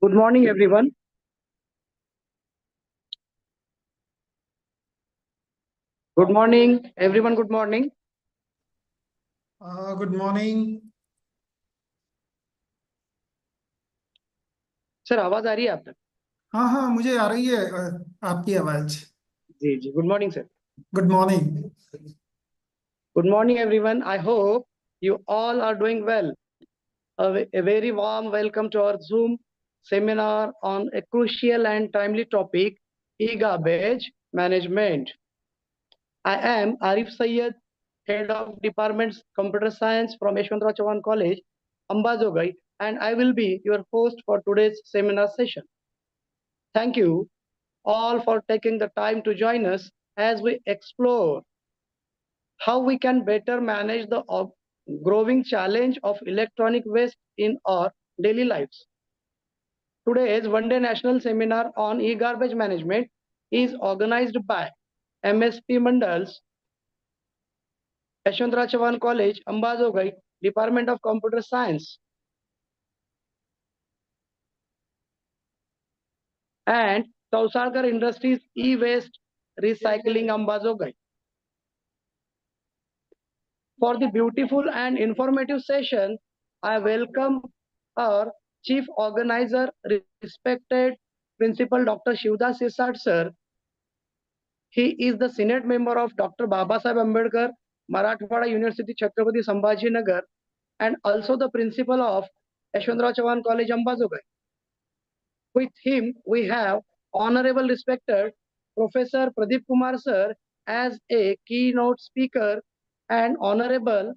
Good morning, everyone. Good morning, everyone. Good morning. Good morning. Sir, आवाज आ रही है आप तक? हाँ हाँ, मुझे आ रही है आपकी आवाज। जी जी, good morning sir. Good morning. Good morning, everyone. I hope you all are doing well. A very warm welcome to our Zoom seminar on a crucial and timely topic, e-garbage management. I am Arif Sayed, Head of Department Computer Science from Yeshwantrao Chauhan College, Ambazogai, and I will be your host for today's seminar session. Thank you all for taking the time to join us as we explore how we can better manage the growing challenge of electronic waste in our daily lives. Today's one-day national seminar on e-garbage management is organized by MSP Mandals, Yeshwantrao Chauhan College, Ambazogai, Department of Computer Science, and Tausarkar Industries E-Waste Recycling, Ambazogai. For the beautiful and informative session, I welcome our Chief Organizer, respected Principal Dr. Shivdas Sisat sir. He is the Senate member of Dr. Babasaheb Ambedkar, Marathwada University, Chhatrapati Sambhajinagar, and also the Principal of Yeshwantrao Chauhan College, Ambazogai. With him, we have Honorable Respected Professor Pradeep Kumar sir as a keynote speaker and Honorable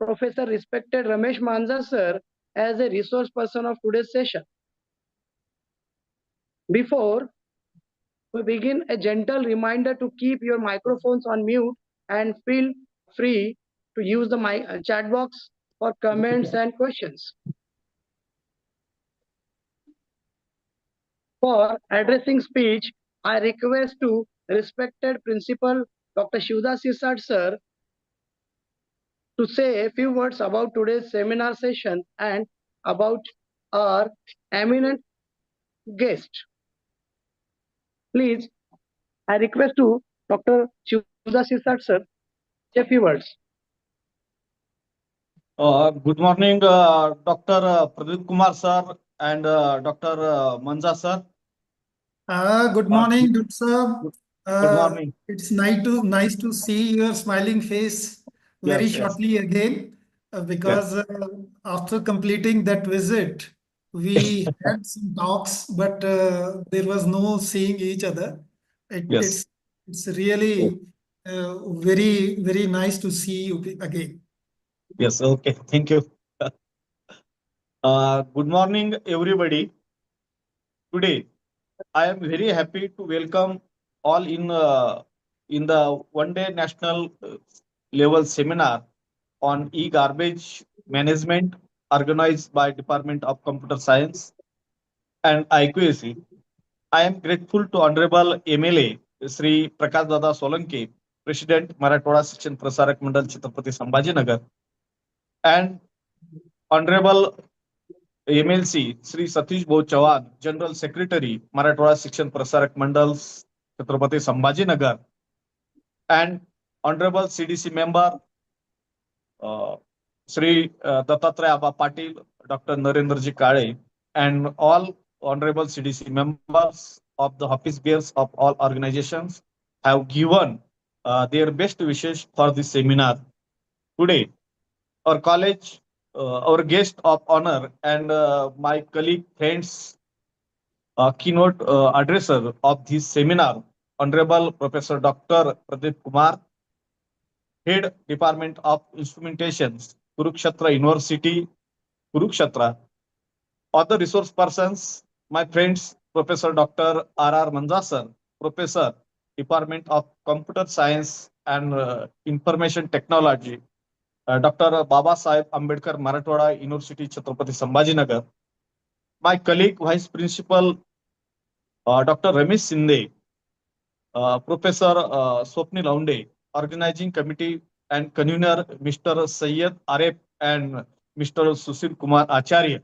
Professor respected Ramesh Manza sir as a resource person of today's session. Before we begin, a gentle reminder to keep your microphones on mute and feel free to use the chat box for comments and questions. For addressing speech, I request to respected Principal Dr. Shivdas Sisat sir to say a few words about today's seminar session and about our eminent guest. Please, I request to Dr. Shivdas Sisat sir, say a few words. Good morning, Dr. Pradeep Kumar sir and Dr. Manza sir. Good morning, Dr. Sir. Good morning. It's nice to see your smiling face very Yes, yes. shortly again, because after completing that visit, we had some talks, but there was no seeing each other. Yes. It's really very nice to see you again. Yes, okay. Thank you. Good morning, everybody. Today, I am very happy to welcome all in the one-day national level seminar on e-garbage management organized by Department of Computer Science and IQAC. I am grateful to Honorable MLA Sri Prakash Dada Solanki, President Marathwada Shikshan Prasarak Mandal Chhatrapati Sambhajinagar, and Honorable MLC Sri Satish Bhau Chauhan, General Secretary Marathwada Shikshan Prasarak Mandal Chhatrapati Sambhajinagar, and Honorable CDC Member Sri Dattatreya Abba Patil, Dr. Narendraji Kale, and all honorable CDC members of the office bearers of all organizations have given their best wishes for this seminar. Today, our college, our guest of honor, and my colleague friends, keynote addresser of this seminar, Honorable Professor Dr. Pradeep Kumar, Head Department of Instrumentation, Kurukshetra University, Kurukshetra. Other resource persons, my friends, Professor Dr. R.R. Manjasar, Professor, Department of Computer Science and Information Technology, Dr. Babasaheb Ambedkar, Marathwada University, Chhatrapati Sambhajinagar. My colleague, Vice Principal, Dr. Ramesh Sinde, Professor Swapnil Launde, Organizing Committee and Convener, Mr. Syed Aref and Mr. Sushil Kumar Acharya.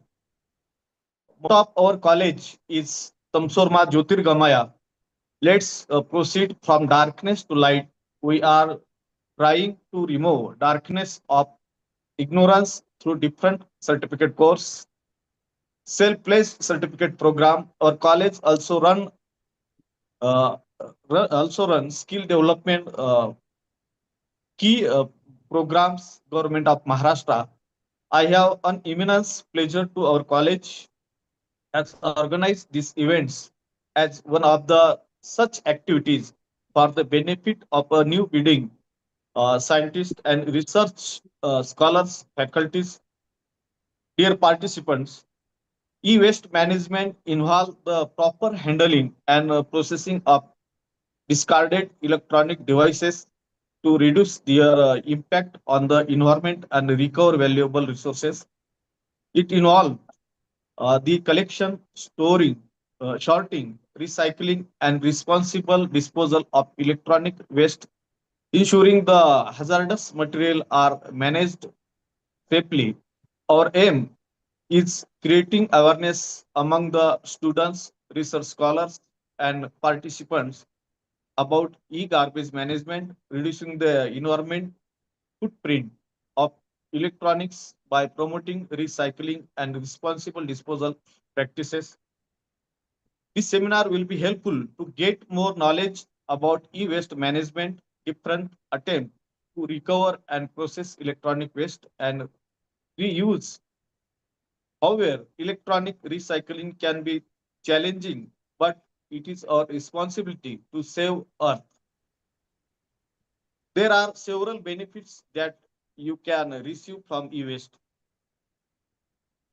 motto of our college is Tamsorma Jyotirgamaya. Let's proceed from darkness to light. We are trying to remove darkness of ignorance through different certificate course, self-placed certificate program. Our college uh, also run skill development key programs. Government of Maharashtra. I have an immense pleasure to our college has organized these events as one of the such activities for the benefit of a new building scientists and research scholars, faculties, dear participants. E-waste management involves the proper handling and processing of discarded electronic devices to reduce their impact on the environment and recover valuable resources. It involves the collection, storing, sorting, recycling, and responsible disposal of electronic waste, ensuring the hazardous material are managed safely. Our aim is creating awareness among the students, research scholars, and participants about e-garbage management, reducing the environment footprint of electronics by promoting recycling and responsible disposal practices. This seminar will be helpful to get more knowledge about e-waste management, different attempts to recover and process electronic waste and reuse. However, electronic recycling can be challenging, but it is our responsibility to save Earth. There are several benefits that you can receive from e-waste.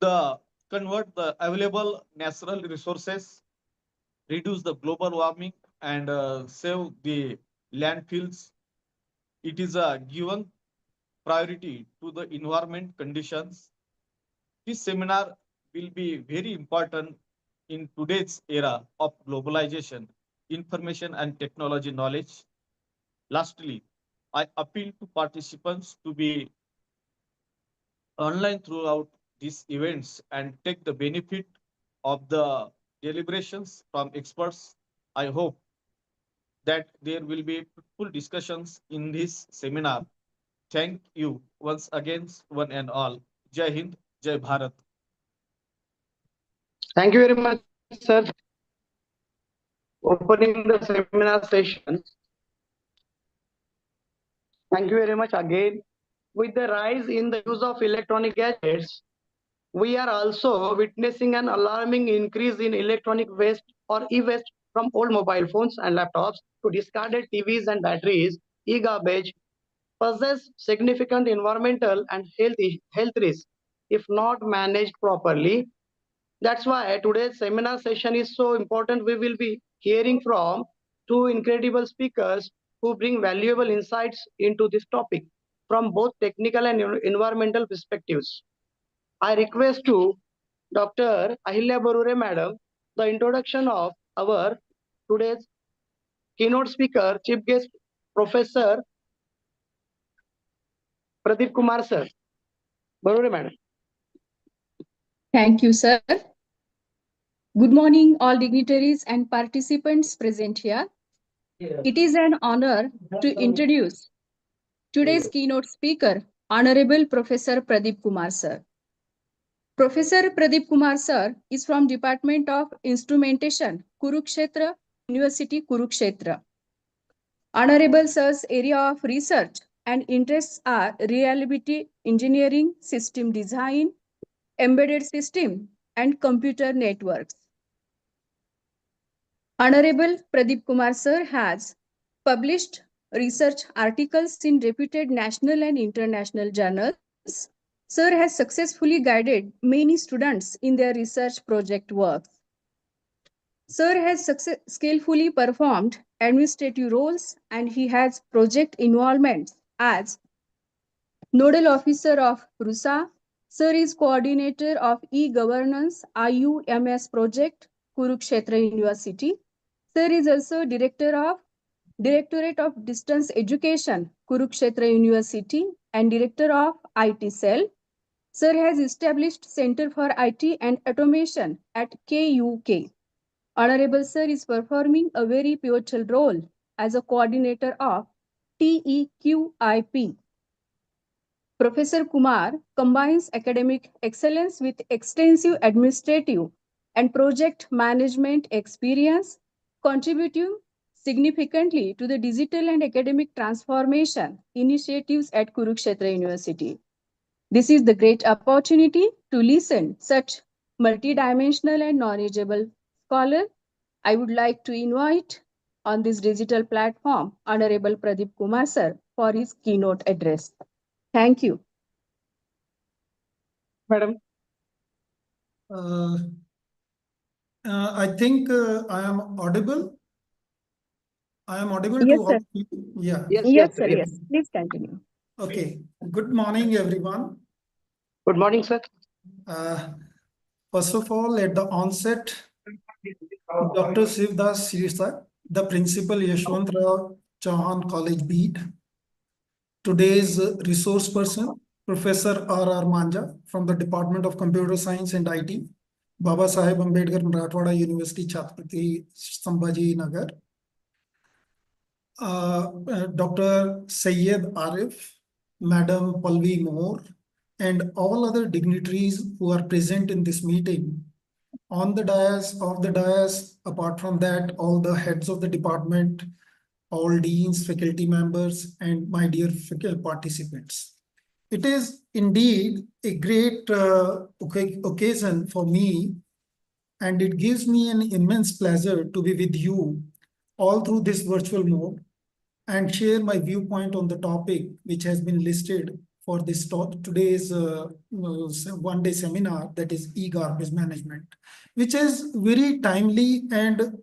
The convert the available natural resources, reduce the global warming, and save the landfills. It is a given priority to the environment conditions. This seminar will be very important in today's era of globalization, information and technology knowledge. Lastly, I appeal to participants to be online throughout these events and take the benefit of the deliberations from experts. I hope that there will be fruitful discussions in this seminar. Thank you once again, one and all. Jai Hind, Jai Bharat. Thank you very much, sir, opening the seminar session. Thank you very much again. With the rise in the use of electronic gadgets, we are also witnessing an alarming increase in electronic waste or e-waste from old mobile phones and laptops to discarded TVs and batteries. E-garbage possess significant environmental and health risks if not managed properly. That's why today's seminar session is so important. We will be hearing from two incredible speakers who bring valuable insights into this topic from both technical and environmental perspectives. I request to Dr. Ahilya Barure Madam the introduction of our today's keynote speaker, chief guest Professor Pradeep Kumar sir. Barure Madam. Thank you, sir. Good morning, all dignitaries and participants present here. It is an honor to introduce today's keynote speaker, Honorable Professor Pradeep Kumar sir. Professor Pradeep Kumar sir is from Department of Instrumentation, Kurukshetra, University, Kurukshetra. Honorable sir's area of research and interests are reliability engineering, system design, embedded system, and computer networks. Honorable Pradeep Kumar sir has published research articles in reputed national and international journals. Sir has successfully guided many students in their research project works. Sir has skillfully performed administrative roles and he has project involvement as Nodal Officer of RUSA. Sir is coordinator of e-governance IUMS project, Kurukshetra University. Sir is also Directorate of Distance Education, Kurukshetra University, and Director of IT Cell. Sir has established Center for IT and Automation at KUK. Honorable Sir is performing a very pivotal role as a coordinator of TEQIP. Professor Kumar combines academic excellence with extensive administrative and project management experience, contributing significantly to the digital and academic transformation initiatives at Kurukshetra University. This is the great opportunity to listen such multidimensional and knowledgeable scholar. I would like to invite on this digital platform Honorable Pradeep Kumar Sir for his keynote address. Thank you. Madam. I think I am audible. I am audible Yes, to all sir. of you. Yeah. Yes, sir. Yes. Please continue. Okay. Good morning, everyone. Good morning, sir. First of all, at the onset, Dr. Shivdas Sirsa, the principal, Yashwantrao Chauhan College, Beat. Today's resource person, Professor R.R. Manja from the Department of Computer Science and IT, Baba Saheb Ambedkar Marathwada University, Chhatrapati Sambhaji Nagar. Dr. Syed Arif, Madam Palvi Moore, and all other dignitaries who are present in this meeting. On the dais, off the dais, apart from that, all the heads of the department, all deans, faculty members, and my dear participants. It is indeed a great occasion for me, and it gives me an immense pleasure to be with you all through this virtual mode and share my viewpoint on the topic which has been listed for this today's one-day seminar, that is e-garbage management, which is very timely and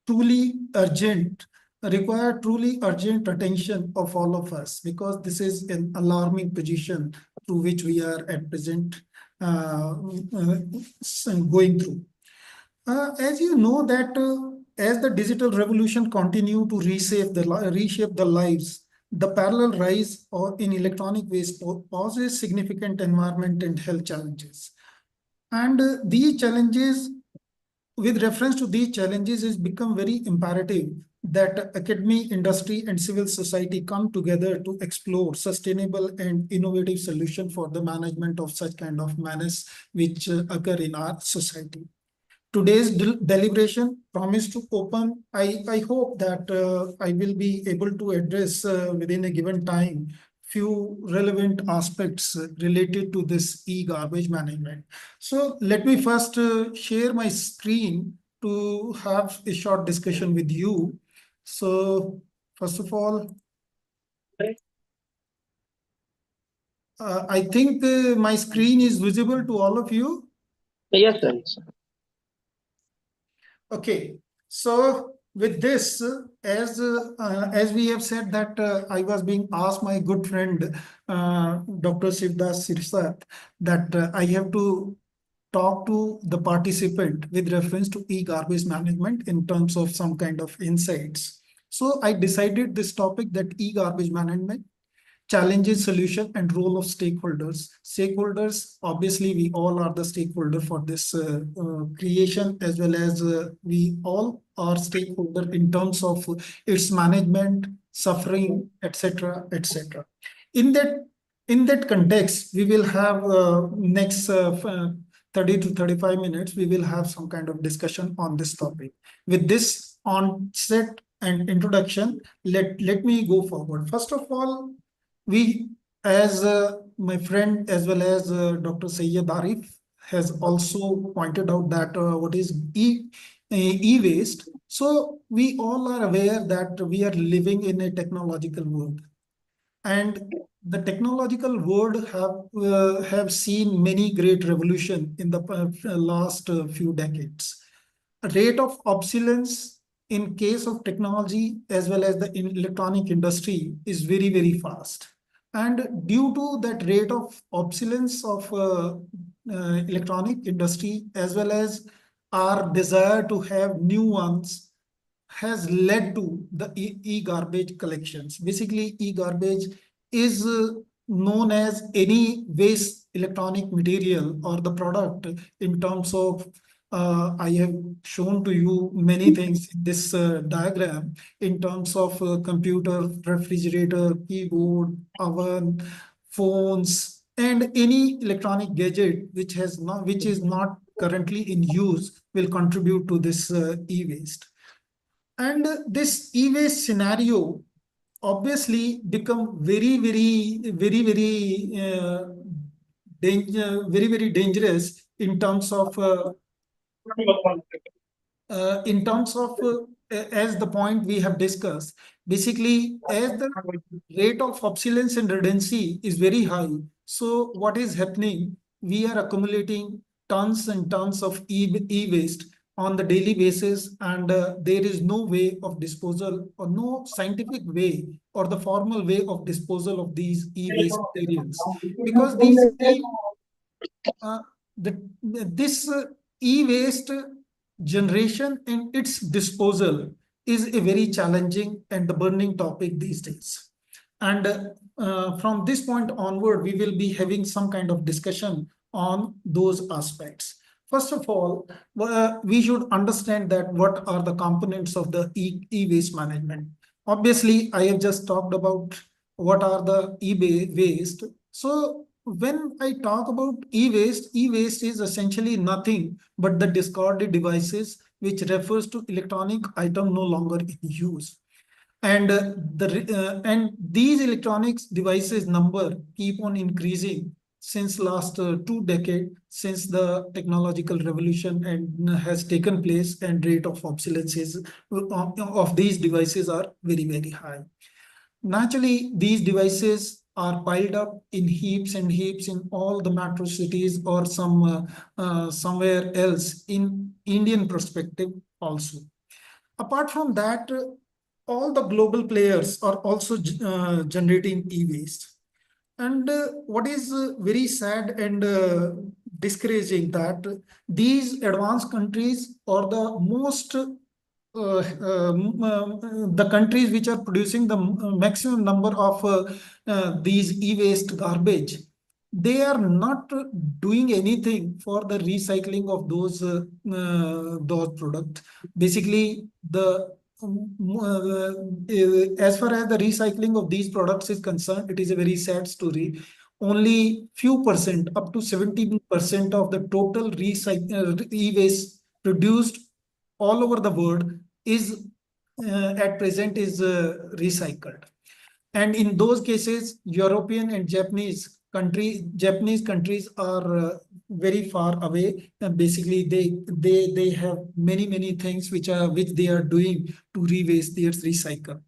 truly urgent, require truly urgent attention of all of us, because this is an alarming position through which we are at present going through. As you know that as the digital revolution continue to reshape the lives, the parallel rise in electronic waste poses significant environment and health challenges. And these challenges, with reference to these challenges, it's become very imperative that academy, industry, and civil society come together to explore sustainable and innovative solutions for the management of such kind of menace which occur in our society. Today's deliberation promised to open. I hope that I will be able to address within a given time few relevant aspects related to this e-garbage management. So let me first share my screen to have a short discussion with you. So first of all, I think my screen is visible to all of you. Yes, sir. Okay, so with this, as we have said that I was being asked my good friend Dr. Shivdas Sirsa that I have to talk to the participant with reference to e-garbage management in terms of some kind of insights. So I decided this topic, that e-garbage management, challenges, solution, and role of stakeholders. Stakeholders, obviously, we all are the stakeholder for this creation, as well as we all are stakeholder in terms of its management, suffering, etc., etc. In that context, we will have next 30 to 35 minutes, we will have some kind of discussion on this topic. With this onset and introduction, let me go forward. First of all, we, as my friend as well as Dr. Syed Arif has also pointed out that what is e-waste. So we all are aware that we are living in a technological world, and the technological world have seen many great revolution in the last few decades. A rate of obsolescence in case of technology as well as the electronic industry is very, very fast. And due to that rate of obsolescence of electronic industry as well as our desire to have new ones has led to the e-garbage collections. Basically, e-garbage is known as any waste electronic material or the product in terms of I have shown to you many things in this diagram in terms of computer, refrigerator, keyboard, oven, phones, and any electronic gadget which is not currently in use will contribute to this e-waste. And this e-waste scenario obviously become very dangerous in terms of as the point we have discussed. Basically, as the rate of obsolescence and redundancy is very high, so what is happening? We are accumulating tons and tons of e-waste on the daily basis, and there is no way of disposal or no scientific way or the formal way of disposal of these e-waste materials, because this e-waste generation and its disposal is a very challenging and the burning topic these days. And from this point onward, we will be having some kind of discussion on those aspects. First of all, we should understand that what are the components of the e-waste management. Obviously, I have just talked about what are the e-waste. So when I talk about e-waste is essentially nothing but the discarded devices, which refers to electronic item no longer in use. And these electronics devices number keep on increasing since last 2 decades, since the technological revolution and has taken place, and rate of obsolescence of these devices are very high. Naturally, these devices are piled up in heaps and heaps in all the metro cities or somewhere else in Indian perspective also. Apart from that, all the global players are also generating e-waste. And what is very sad and discouraging that these advanced countries or the most the countries which are producing the maximum number of these e-waste garbage, they are not doing anything for the recycling of those products. Basically, as far as the recycling of these products is concerned, it is a very sad story. Only few percent, up to 70% of the total e-waste produced all over the world is at present is recycled. And in those cases, European and Japanese countries are very far away. And basically, they have many things which they are doing to recycle.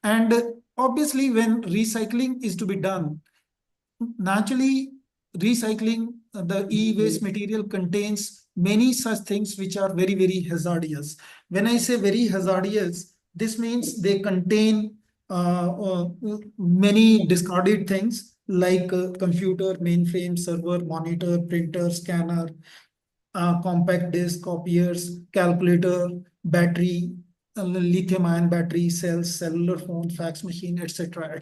And obviously, when recycling is to be done, naturally, recycling the e-waste material contains many such things which are very hazardous. When I say very hazardous, this means they contain many discarded things like computer, mainframe, server, monitor, printer, scanner, compact disc, copiers, calculator, battery, lithium-ion battery, cells, cellular phone, fax machine, etc.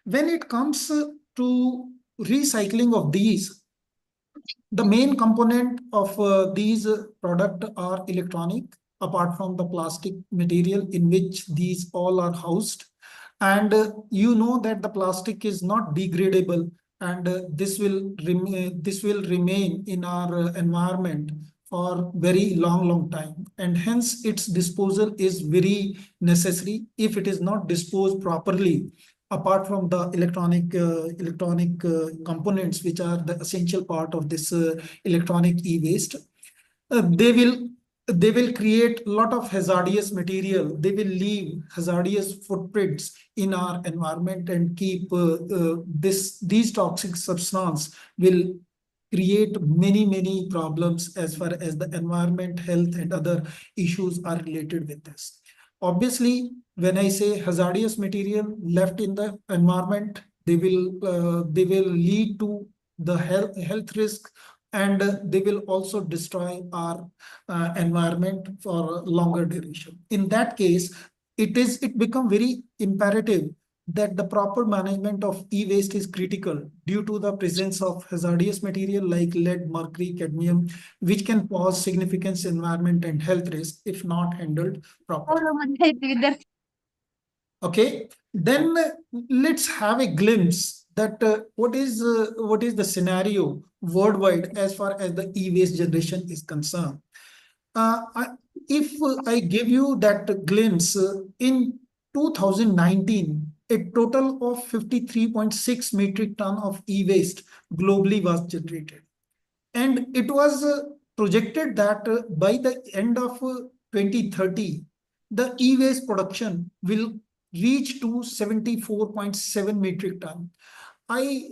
When it comes to recycling of these, the main component of these products are electronic, apart from the plastic material in which these all are housed. And you know that the plastic is not degradable, and this will remain in our environment for very long time, and hence its disposal is very necessary. If it is not disposed properly, apart from the electronic components which are the essential part of this electronic e-waste, they will create a lot of hazardous material. They will leave hazardous footprints in our environment and keep these toxic substances will create many problems as far as the environment, health, and other issues are related with this. Obviously, when I say hazardous material left in the environment, they will lead to the health risk, and they will also destroy our environment for a longer duration. In that case, it become very imperative that the proper management of e-waste is critical due to the presence of hazardous material like lead, mercury, cadmium, which can cause significant environment and health risk if not handled properly. Okay, then let's have a glimpse that what is the scenario worldwide as far as the e-waste generation is concerned. If I give you that glimpse, in 2019, a total of 53.6 metric ton of e-waste globally was generated. And it was projected that by the end of 2030, the e-waste production will reach to 74.7 metric ton. I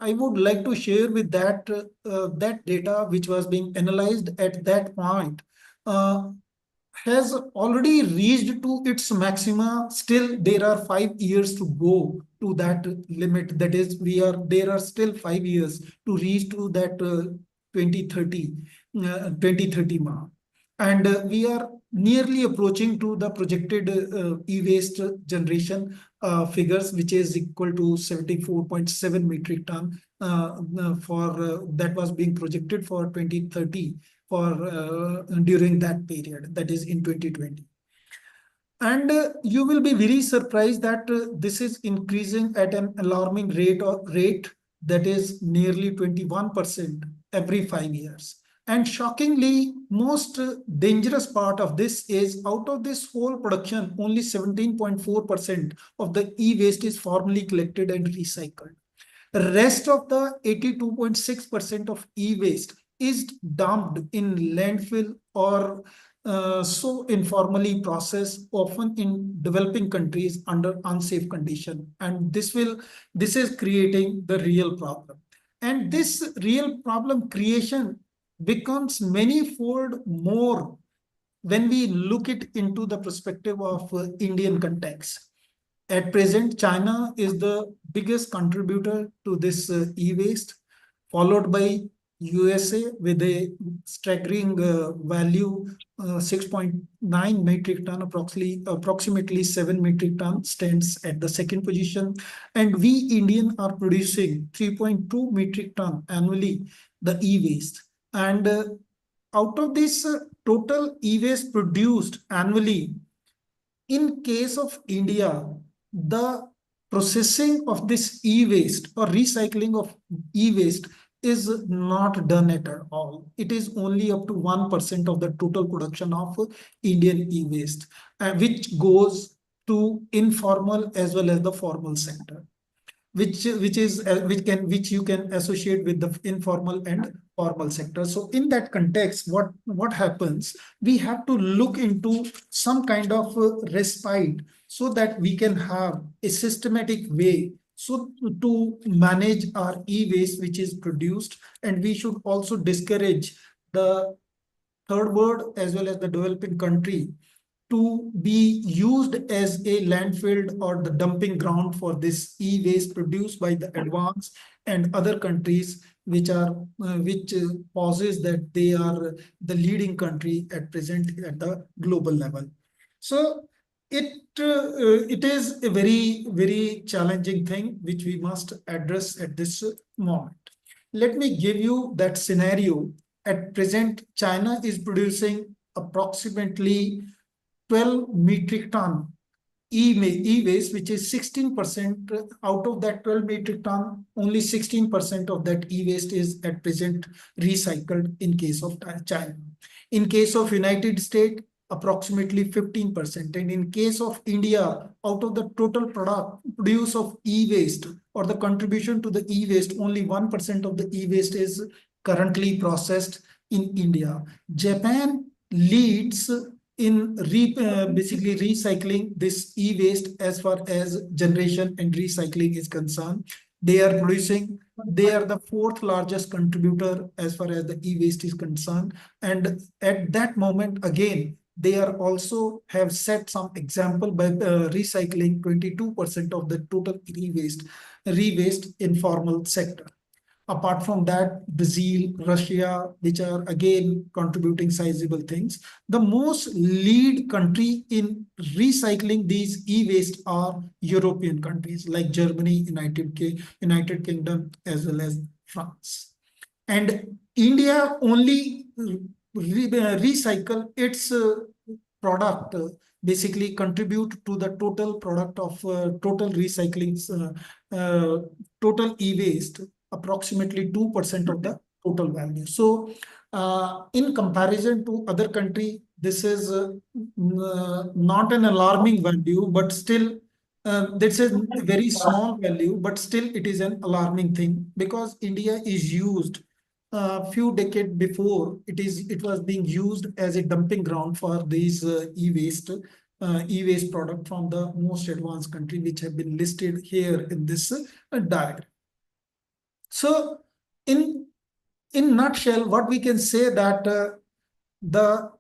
would like to share with that that data which was being analyzed at that point has already reached to its maxima. Still, there are 5 years to go to that limit. That is, there are still 5 years to reach to that 2030 mark. And we are nearly approaching to the projected e-waste generation figures, which is equal to 74.7 metric ton that was being projected for 2030 for during that period, that is in 2020. And you will be very surprised that this is increasing at an alarming rate that is nearly 21% every 5 years. And shockingly, most dangerous part of this is out of this whole production, only 17.4% of the e-waste is formally collected and recycled. The rest of the 82.6% of e-waste is dumped in landfill or so informally processed, often in developing countries under unsafe condition. And this is creating the real problem. And this real problem creation becomes many-fold more when we look it into the perspective of Indian context. At present, China is the biggest contributor to this e-waste, followed by USA with a staggering value 6.9 metric ton, approximately 7 metric ton stands at the second position. And we Indian are producing 3.2 metric ton annually, the e-waste. And out of this total e-waste produced annually, in case of India, the processing of this e-waste or recycling of e-waste is not done at all. It is only up to 1% of the total production of Indian e-waste, which goes to informal as well as the formal sector, which you can associate with the informal and formal sector. So in that context, what happens? We have to look into some kind of respite so that we can have a systematic way so to manage our e-waste which is produced. And we should also discourage the third world as well as the developing country to be used as a landfill or the dumping ground for this e-waste produced by the advanced and other countries which poses that they are the leading country at present at the global level. So it is a very, very challenging thing which we must address at this moment. Let me give you that scenario. At present, China is producing approximately 12 metric ton e-waste, which is 16%. Out of that 12 metric ton, only 16% of that e-waste is at present recycled in case of China. In case of United States, approximately 15%. And in case of India, out of the total produce of e-waste or the contribution to the e-waste, only 1% of the e-waste is currently processed in India. Japan leads in basically recycling this e-waste as far as generation and recycling is concerned. They are the fourth largest contributor as far as the e-waste is concerned. And at that moment, again, they are also have set some example by recycling 22% of the total e-waste in formal sector. Apart from that, Brazil, Russia, which are again contributing sizable things. The most lead country in recycling these e-waste are European countries like Germany, United Kingdom, as well as France. And India only recycle its product, basically contribute to the total product of total recycling, total e-waste, approximately 2% of the total value. So in comparison to other country, this is not an alarming value, but still this is a very small value, but still it is an alarming thing, because India is used a few decades before, it was being used as a dumping ground for these e-waste product from the most advanced country, which have been listed here in this diagram. So in nutshell, what we can say that the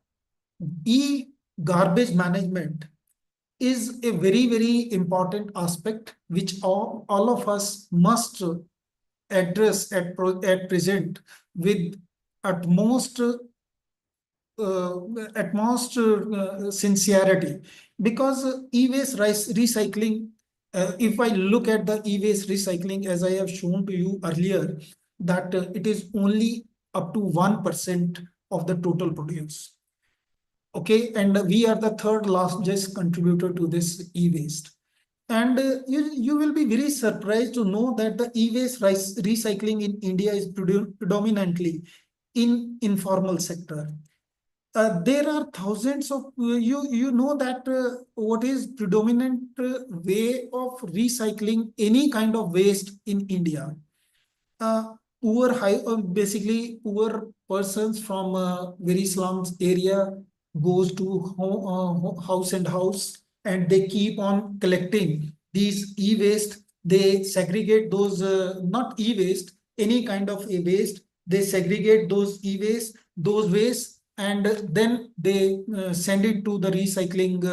e-garbage management is a very, very important aspect which all of us must address at present with utmost sincerity, because e-waste recycling, if I look at the e-waste recycling, as I have shown to you earlier, that it is only up to 1% of the total produce. Okay, and we are the third largest contributor to this e-waste. And you will be very surprised to know that the e-waste recycling in India is predominantly in informal sector. There are thousands of you know that what is predominant way of recycling any kind of waste in India. Basically poor persons from very slums area goes to house and house, and they keep on collecting these e-waste. They segregate those not e-waste, any kind of a waste. They segregate those e-waste, those waste, and then they send it to the recycling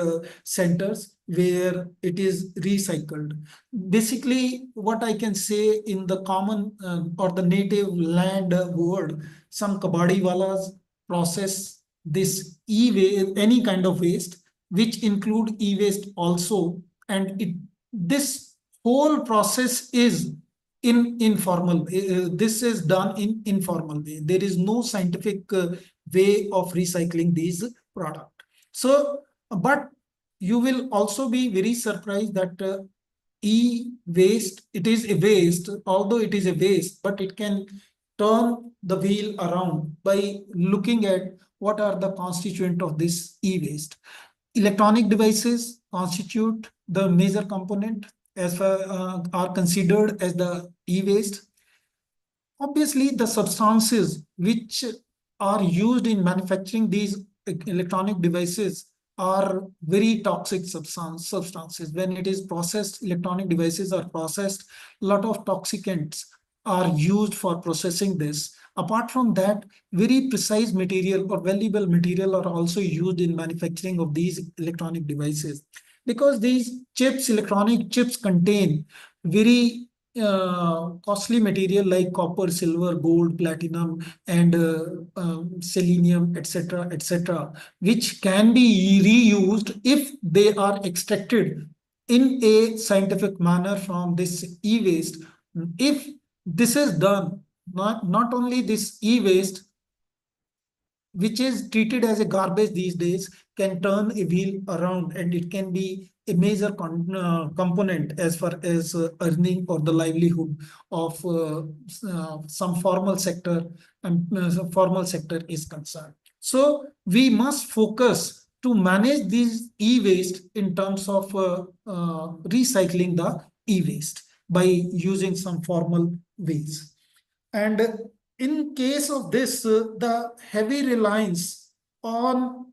centers where it is recycled. Basically, what I can say in the common or the native land word, some kabadi walas process this e-waste, any kind of waste, which include e-waste also, and this whole process is in informal. This is done in informal way. There is no scientific way of recycling these product. So, but you will also be very surprised that e-waste, it is a waste, although it is a waste, but it can turn the wheel around by looking at what are the constituent of this e-waste. Electronic devices constitute the major component as far are considered as the e-waste. Obviously, the substances which are used in manufacturing these electronic devices are very toxic substances. When it is processed, electronic devices are processed, a lot of toxicants are used for processing this. Apart from that, very precise material or valuable material are also used in manufacturing of these electronic devices, because these chips, electronic chips, contain very costly material like copper, silver, gold, platinum, and selenium, etc., which can be reused if they are extracted in a scientific manner from this e-waste. If this is done, not only this e-waste, which is treated as a garbage these days, can turn a wheel around, and it can be a major component as far as earning or the livelihood of some formal sector and formal sector is concerned. So we must focus to manage these e-waste in terms of recycling the e-waste by using some formal ways. And in case of this, the heavy reliance on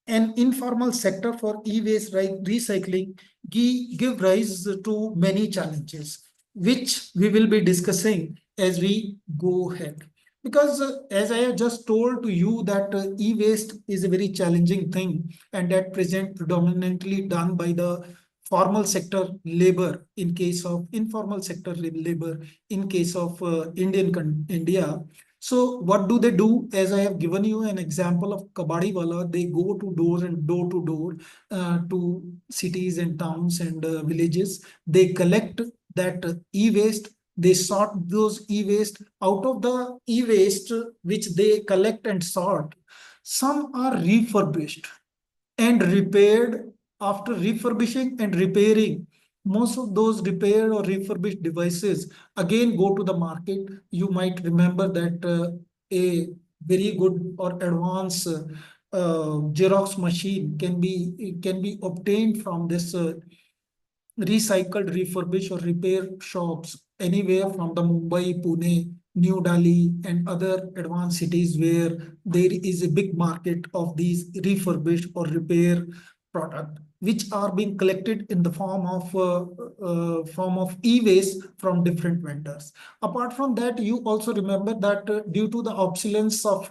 an informal sector for e-waste recycling give rise to many challenges, which we will be discussing as we go ahead. Because as I have just told to you that e-waste is a very challenging thing, and at present predominantly done by the formal sector labor in case of informal sector labor in case of India. So what do they do? As I have given you an example of Kabadi Wala, they go to doors and door to door to cities and towns and villages. They collect that e-waste. They sort those e-waste. Out of the e-waste which they collect and sort, some are refurbished and repaired. After refurbishing and repairing, most of those repaired or refurbished devices again go to the market. You might remember that a very good or advanced Xerox machine can be obtained from this recycled, refurbished or repair shops anywhere from the Mumbai, Pune, New Delhi and other advanced cities where there is a big market of these refurbished or repair product, which are being collected in the form of e-waste from different vendors. Apart from that, you also remember that due to the obsolescence of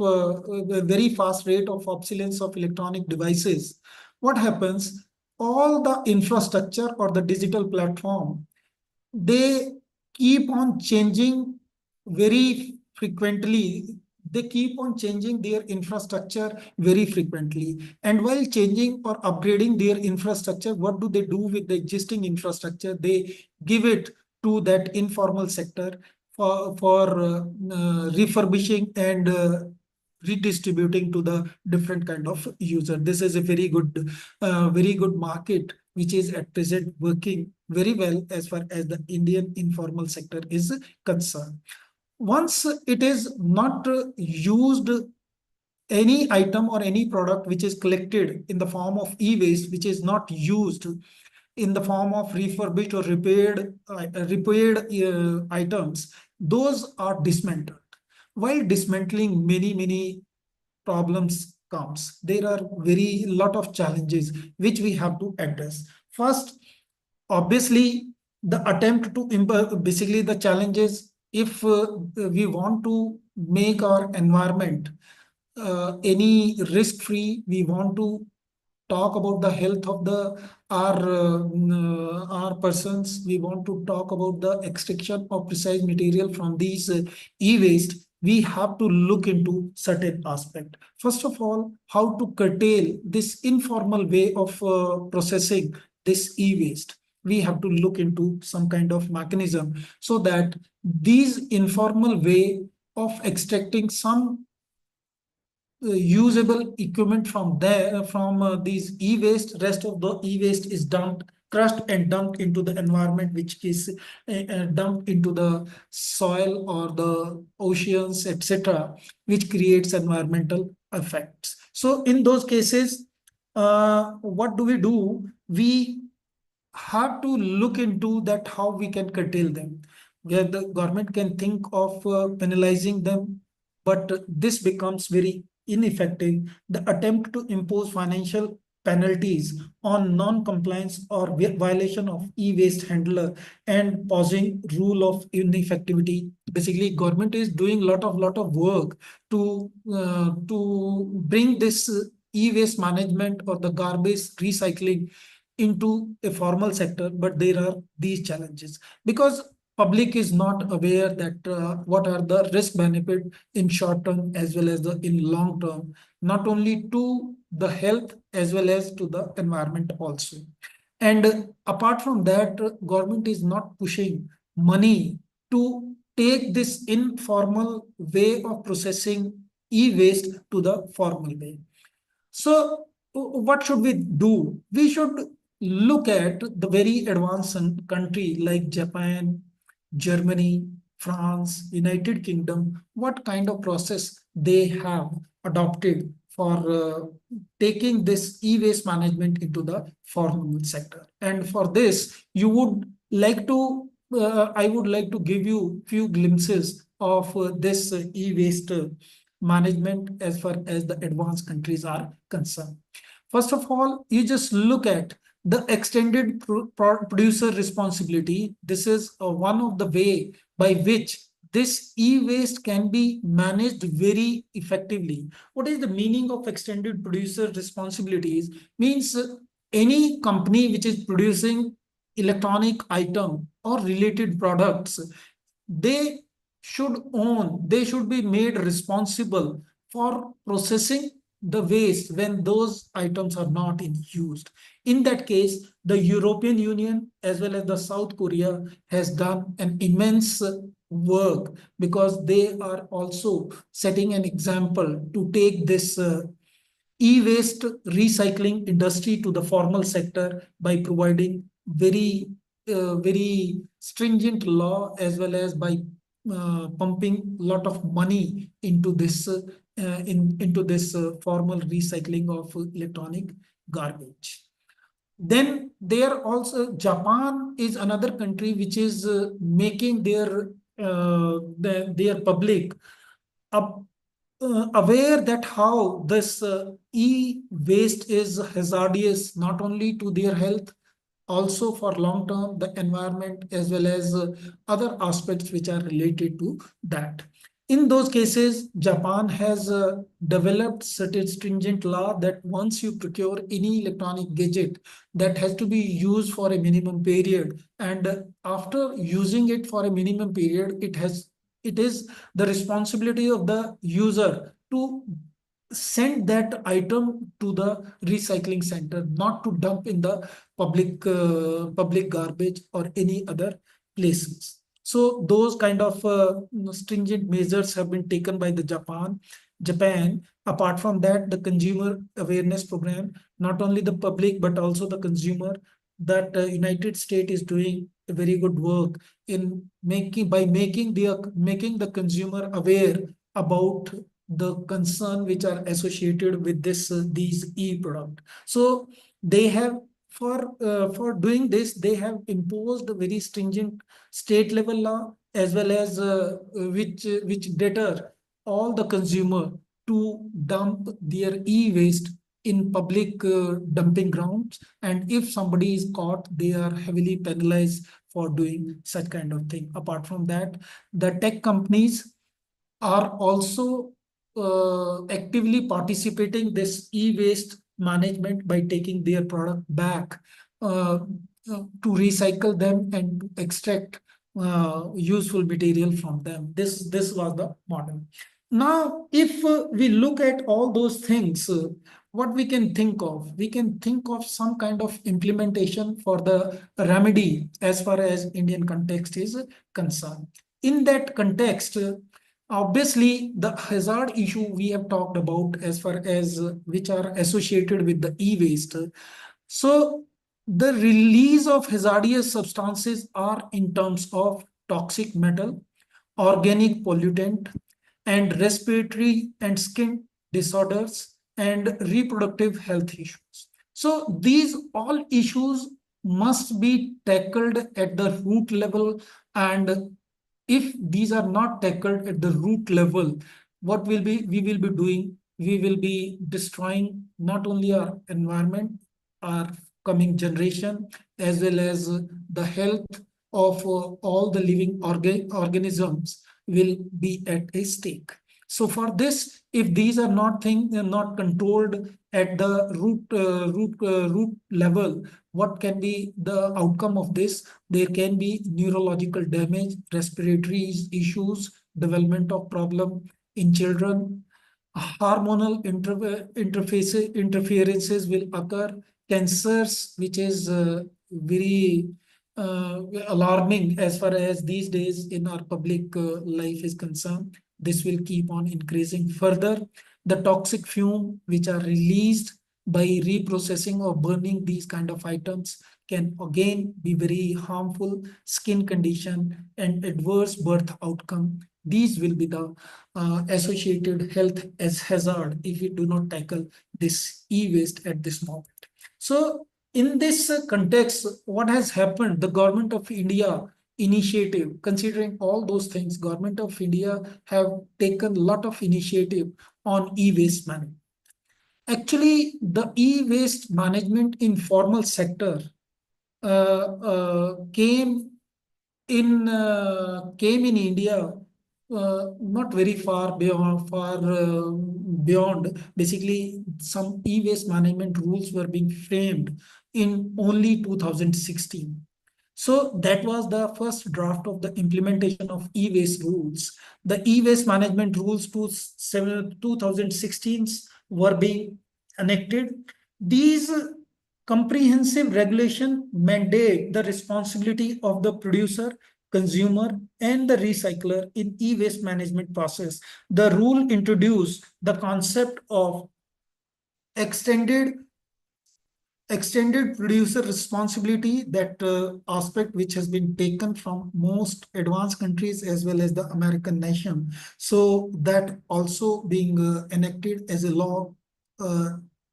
very fast rate of obsolescence of electronic devices, what happens? All the infrastructure or the digital platform, they keep on changing very frequently. They keep on changing their infrastructure very frequently. And while changing or upgrading their infrastructure, what do they do with the existing infrastructure? They give it to that informal sector for refurbishing and redistributing to the different kind of user. This is a very good market which is at present working very well as far as the Indian informal sector is concerned. Once it is not used, any item or any product which is collected in the form of e-waste, which is not used in the form of refurbished or repaired items, those are dismantled. While dismantling, many problems comes. There are very lot of challenges which we have to address. First, obviously, the attempt to basically the challenges, if we want to make our environment any risk-free, we want to talk about the health of our persons. We want to talk about the extraction of precise material from these e-waste. We have to look into certain aspect. First of all, how to curtail this informal way of processing this e-waste. We have to look into some kind of mechanism so that these informal way of extracting some usable equipment from these e-waste, rest of the e-waste is dumped, crushed and dumped into the environment, which is dumped into the soil or the oceans, etc., which creates environmental effects. So in those cases, what do? We have to look into that how we can curtail them, where the government can think of penalizing them, but this becomes very ineffective. The attempt to impose financial penalties on non-compliance or violation of e-waste handler and pausing rule of ineffectivity. Basically, government is doing lot of work to bring this e-waste management or the garbage recycling into a formal sector, but there are these challenges because public is not aware that what are the risk benefit in short term as well as in long term, not only to the health as well as to the environment also. And apart from that, government is not pushing money to take this informal way of processing e-waste to the formal way. So what should we do? We should look at the very advanced country like Japan, Germany, France, United Kingdom, what kind of process they have adopted for taking this e-waste management into the formal sector. And for this, I would like to give you few glimpses of this e-waste management as far as the advanced countries are concerned. First of all, you just look at the extended producer responsibility. This is one of the way by which this e-waste can be managed very effectively. What is the meaning of extended producer responsibilities? Means any company which is producing electronic item or related products, they they should be made responsible for processing the waste when those items are not in use. In that case, the European Union as well as the South Korea has done an immense work, because they are also setting an example to take this e-waste recycling industry to the formal sector by providing very stringent law, as well as by pumping a lot of money into this formal recycling of electronic garbage. Then there also, Japan is another country which is making their public up aware that how this e-waste is hazardous not only to their health, also for long term, the environment, as well as other aspects which are related to that. In those cases, Japan has developed certain stringent law that once you procure any electronic gadget, that has to be used for a minimum period, and after using it for a minimum period, it is the responsibility of the user to send that item to the recycling center, not to dump in the public garbage or any other places. So those kind of stringent measures have been taken by the Japan. Apart from that, the consumer awareness program, not only the public but also the consumer, that United States is doing a very good work in making the consumer aware about the concern which are associated with these e-product. So they have, for doing this, they have imposed a very stringent state level law, as well as which deter all the consumer to dump their e-waste in public dumping grounds, and if somebody is caught, they are heavily penalized for doing such kind of thing. Apart from that, the tech companies are also actively participating this e-waste management by taking their product back to recycle them and to extract useful material from them. This was the model. Now, if we look at all those things, what we can think of? We can think of some kind of implementation for the remedy as far as Indian context is concerned. In that context, obviously, the hazard issue we have talked about as far as which are associated with the e-waste. So the release of hazardous substances are in terms of toxic metal, organic pollutant, and respiratory and skin disorders and reproductive health issues. So these all issues must be tackled at the root level, and if these are not tackled at the root level, what we will be doing? We will be destroying not only our environment, our coming generation, as well as the health of all the living organisms will be at a stake. So for this, if these are not controlled at the root level, what can be the outcome of this? There can be neurological damage, respiratory issues, development of problem in children, hormonal interferences will occur, cancers, which is very alarming as far as these days in our public life is concerned. This will keep on increasing further. The toxic fume which are released by reprocessing or burning these kind of items can again be very harmful. Skin condition and adverse birth outcome, these will be the associated health as hazard if we do not tackle this e-waste at this moment. So in this context, what has happened? The Government of India initiative, considering all those things, Government of India have taken a lot of initiative on e-waste management. Actually, the e-waste management in formal sector came in India not very far beyond. Basically, some e-waste management rules were being framed in only 2016. So that was the first draft of the implementation of e-waste rules. The e-waste management rules 2016 were being enacted. These comprehensive regulation mandate the responsibility of the producer, consumer, and the recycler in e-waste management process. The rule introduced the concept of extended producer responsibility, that aspect which has been taken from most advanced countries as well as the American nation. So that also being enacted as a law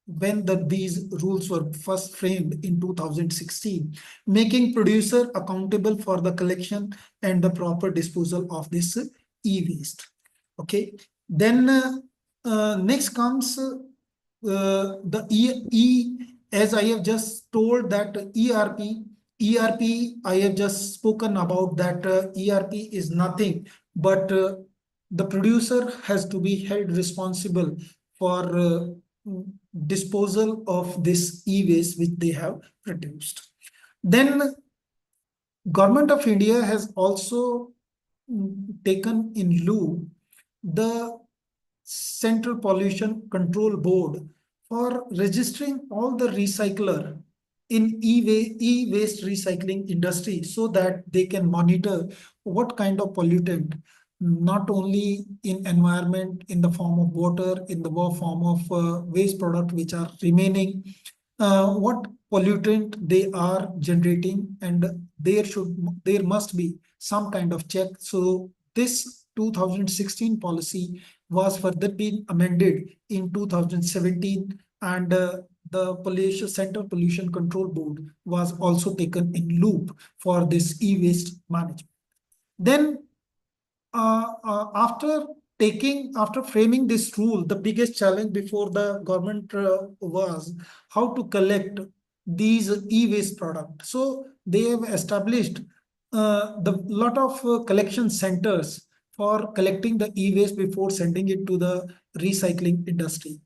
when these rules were first framed in 2016, making producer accountable for the collection and the proper disposal of this e-waste. Okay, then next comes as I have just told that ERP, I have just spoken about that ERP is nothing but the producer has to be held responsible for disposal of this e-waste which they have produced. Then Government of India has also taken in lieu the Central Pollution Control Board for registering all the recycler in e-waste recycling industry, so that they can monitor what kind of pollutant, not only in environment, in the form of water, in the form of waste product which are remaining, what pollutant they are generating, and there must be some kind of check. So this 2016 policy was further been amended in 2017, and the Central Pollution Control Board was also taken in loop for this e-waste management. Then after framing this rule, the biggest challenge before the government was how to collect these e-waste products. So they have established the lot of collection centers for collecting the e-waste before sending it to the recycling industry.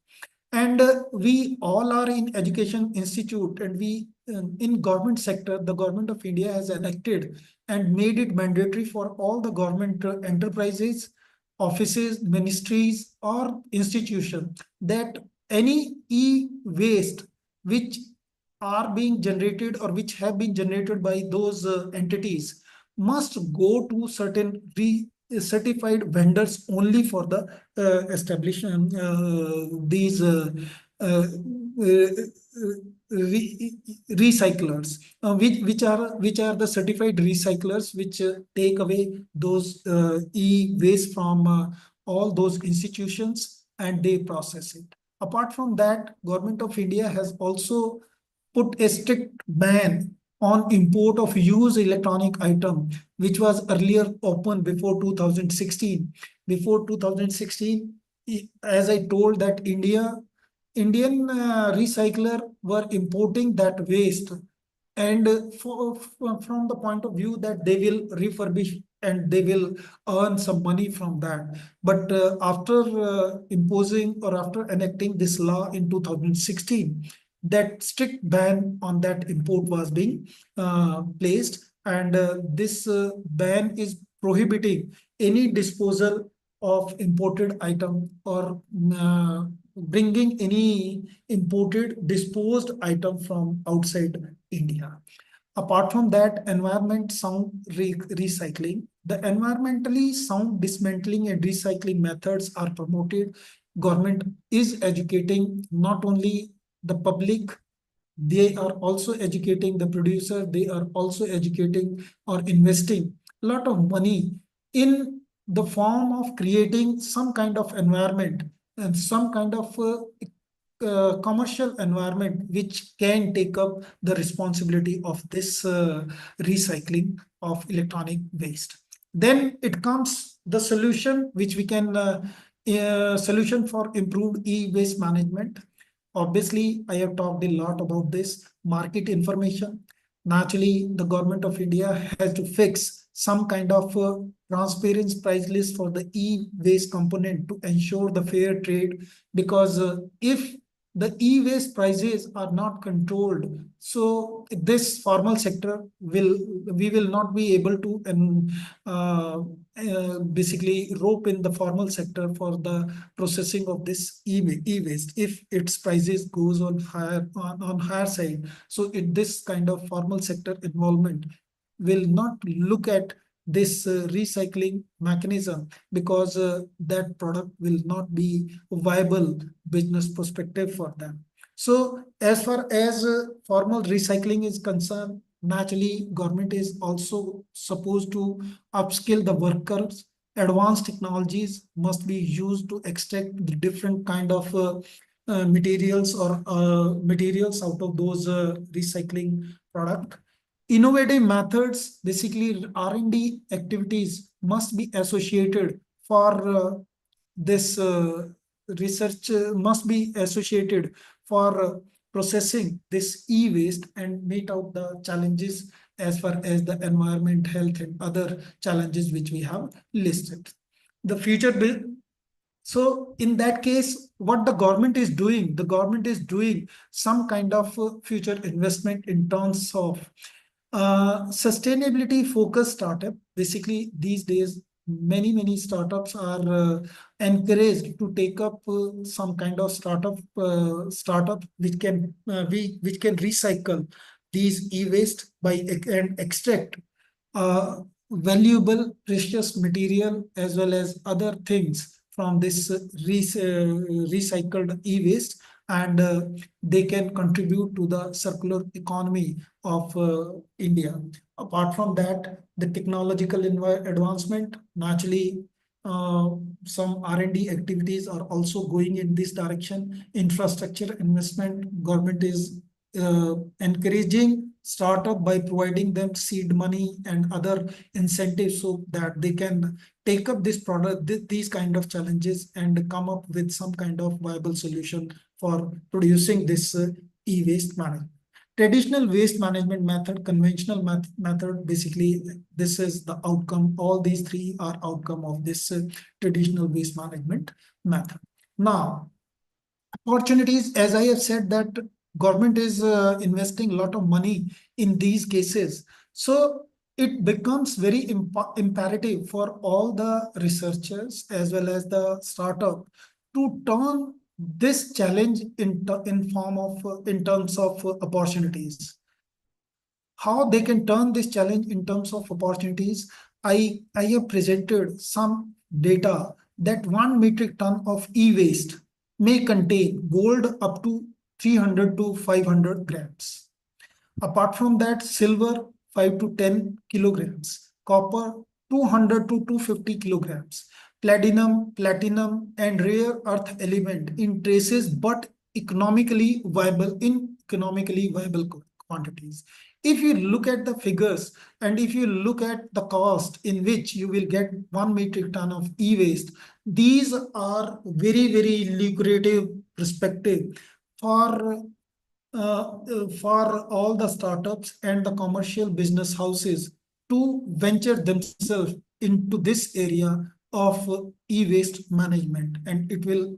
And we all are in education institute, and we in government sector, the Government of India has enacted and made it mandatory for all the government enterprises, offices, ministries, or institutions that any e-waste which are being generated or which have been generated by those entities must go to certain certified vendors only for the establishment these recyclers, which are the certified recyclers, which take away those e-waste from all those institutions and they process it. Apart from that, Government of India has also put a strict ban on import of used electronic item, which was earlier open before 2016. Before 2016, as I told that Indian recycler were importing that waste, and from the point of view that they will refurbish and they will earn some money from that. But after imposing or after enacting this law in 2016, that strict ban on that import was being placed, and this ban is prohibiting any disposal of imported item or bringing any imported disposed item from outside India. Apart from that, environment sound recycling, the environmentally sound dismantling and recycling methods are promoted. Government is educating not only the public, they are also educating the producer, they are also educating or investing a lot of money in the form of creating some kind of environment and some kind of commercial environment which can take up the responsibility of this recycling of electronic waste. Then it comes the solution which we can solution for improved e-waste management. Obviously, I have talked a lot about this market information. Naturally, the Government of India has to fix some kind of transparent price list for the e-waste component to ensure the fair trade, because if the e-waste prices are not controlled, so this formal sector we will not be able to basically rope in the formal sector for the processing of this e-waste if its prices goes on higher side. So this kind of formal sector involvement will not look at this recycling mechanism, because that product will not be viable business perspective for them. So as far as formal recycling is concerned, naturally government is also supposed to upskill the workers. Advanced technologies must be used to extract the different kind of materials or materials out of those recycling product. Innovative methods, basically R&D activities must be associated for this research must be associated for processing this e-waste and meet out the challenges as far as the environment, health, and other challenges which we have listed. The future bill. So in that case, what the government is doing some kind of future investment in terms of sustainability focused startup. Basically, these days, many startups are encouraged to take up some kind of startup which can recycle these e-waste and extract valuable precious material as well as other things from this recycled e-waste, and they can contribute to the circular economy of India. Apart from that, the technological advancement, naturally, some R&D activities are also going in this direction. Infrastructure investment, government is encouraging startup by providing them seed money and other incentives so that they can take up this product, these kind of challenges, and come up with some kind of viable solution for producing this e-waste management. Traditional waste management method, conventional method, basically this is the outcome. All these three are outcome of this traditional waste management method. Now, opportunities, as I have said, that government is investing a lot of money in these cases. So it becomes very imperative for all the researchers as well as the startup to turn this challenge in form of in terms of opportunities. How they can turn this challenge in terms of opportunities, I have presented some data that 1 metric ton of e-waste may contain gold up to 300 to 500 grams. Apart from that, silver 5 to 10 kilograms, copper 200 to 250 kilograms, platinum, and rare earth element in traces but economically viable quantities. If you look at the figures and if you look at the cost in which you will get 1 metric ton of e-waste, these are very lucrative perspective for all the startups and the commercial business houses to venture themselves into this area of e-waste management, and it will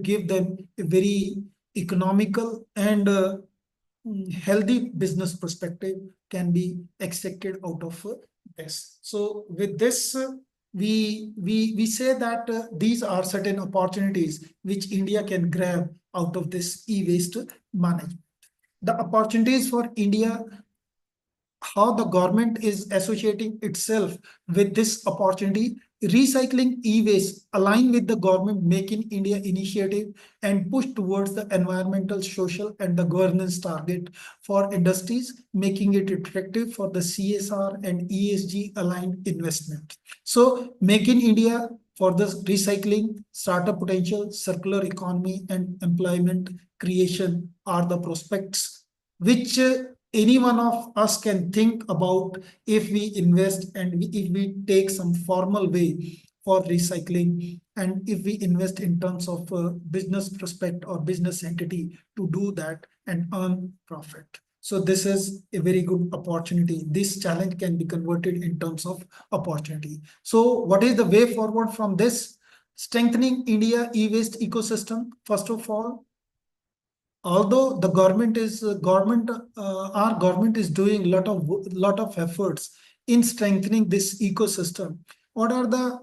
give them a very economical and healthy business perspective can be extracted out of this. So with this, we say that these are certain opportunities which India can grab out of this e-waste management. The opportunities for India, how the government is associating itself with this opportunity. Recycling e-waste align with the government Make in India initiative and push towards the environmental, social, and the governance target for industries, making it attractive for the CSR and ESG aligned investment. So Make in India for the recycling, startup potential, circular economy, and employment creation are the prospects which any one of us can think about if we invest and if we take some formal way for recycling, and if we invest in terms of business prospect or business entity to do that and earn profit. So this is a very good opportunity. This challenge can be converted in terms of opportunity. So what is the way forward from this? Strengthening India e-waste ecosystem. First of all, although the our government is doing lot of efforts in strengthening this ecosystem. What are the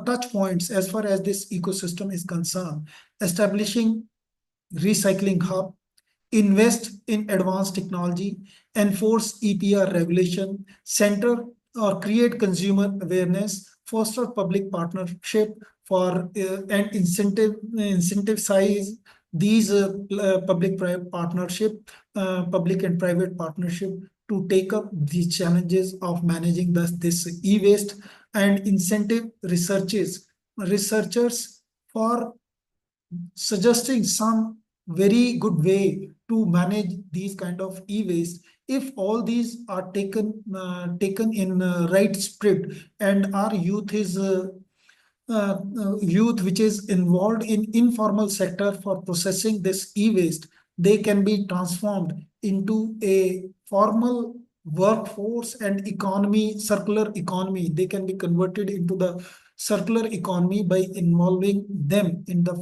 touch points as far as this ecosystem is concerned? Establishing recycling hub, invest in advanced technology, enforce EPR regulation, center or create consumer awareness, foster public partnership for and incentivize these public-private partnership, public and private partnership to take up the challenges of managing this e-waste, and incentive researchers for suggesting some very good way to manage these kind of e-waste. If all these are taken in right spirit, and our youth which is involved in informal sector for processing this e-waste, they can be transformed into a formal workforce and economy, circular economy. They can be converted into the circular economy by involving them in the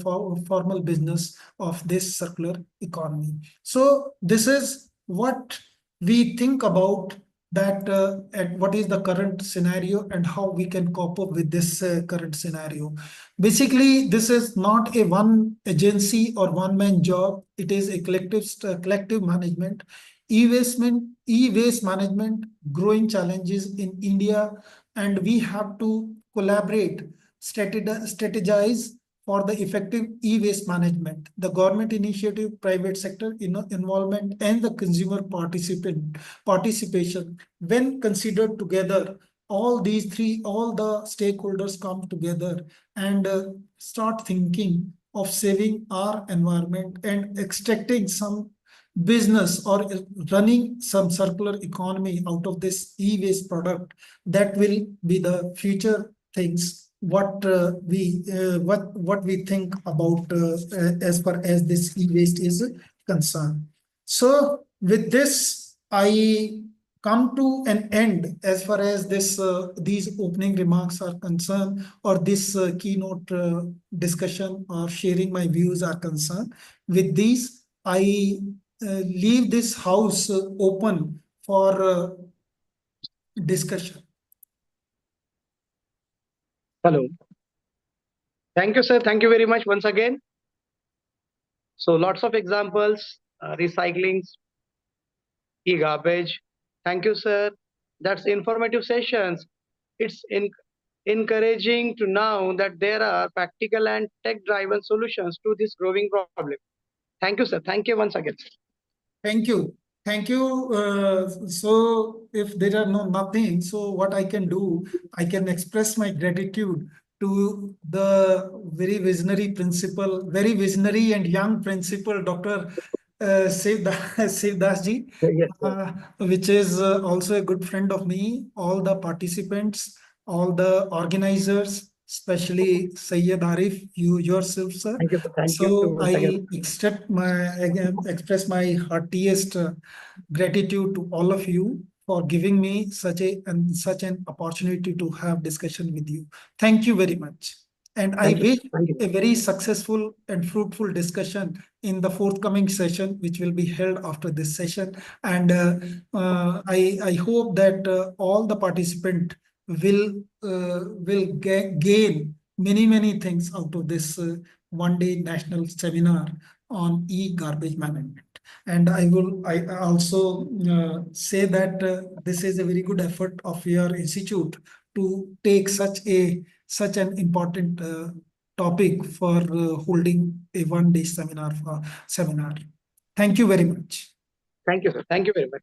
formal business of this circular economy. So this is what we think about that and what is the current scenario and how we can cope up with this current scenario. Basically, this is not a one agency or one man job. It is a collective management. E-waste management, growing challenges in India, and we have to collaborate, strategize for the effective e-waste management. The government initiative, private sector involvement, and the consumer participation, when considered together, all the stakeholders come together and start thinking of saving our environment and extracting some business or running some circular economy out of this e-waste product. That will be the future things what we think about as far as this e-waste is concerned. So with this, I come to an end as far as this these opening remarks are concerned, or this keynote discussion or sharing my views are concerned. With these, I leave this house open for discussion. Hello. Thank you, sir. Thank you very much once again. So lots of examples, recycling, e-garbage. Thank you, sir. That's informative sessions. It's encouraging to know that there are practical and tech-driven solutions to this growing problem. Thank you, sir. Thank you once again. Thank you. Thank you. So if there are nothing, so what I can do, I can express my gratitude to the very visionary and young principal, Dr. Shivdas ji, Yes, which is also a good friend of me, all the participants, all the organizers, especially Sayyid Arif, you yourself, sir. Thank you, sir. Thank So you. I express my heartiest gratitude to all of you for giving me such an opportunity to have discussion with you. Thank you very much. And I wish a very successful and fruitful discussion in the forthcoming session, which will be held after this session. And I hope that all the participants will gain many things out of this one-day national seminar on e-garbage management. And I also say that this is a very good effort of your institute to take such an important topic for holding a one-day seminar. Thank you very much. Thank you, sir. Thank you very much.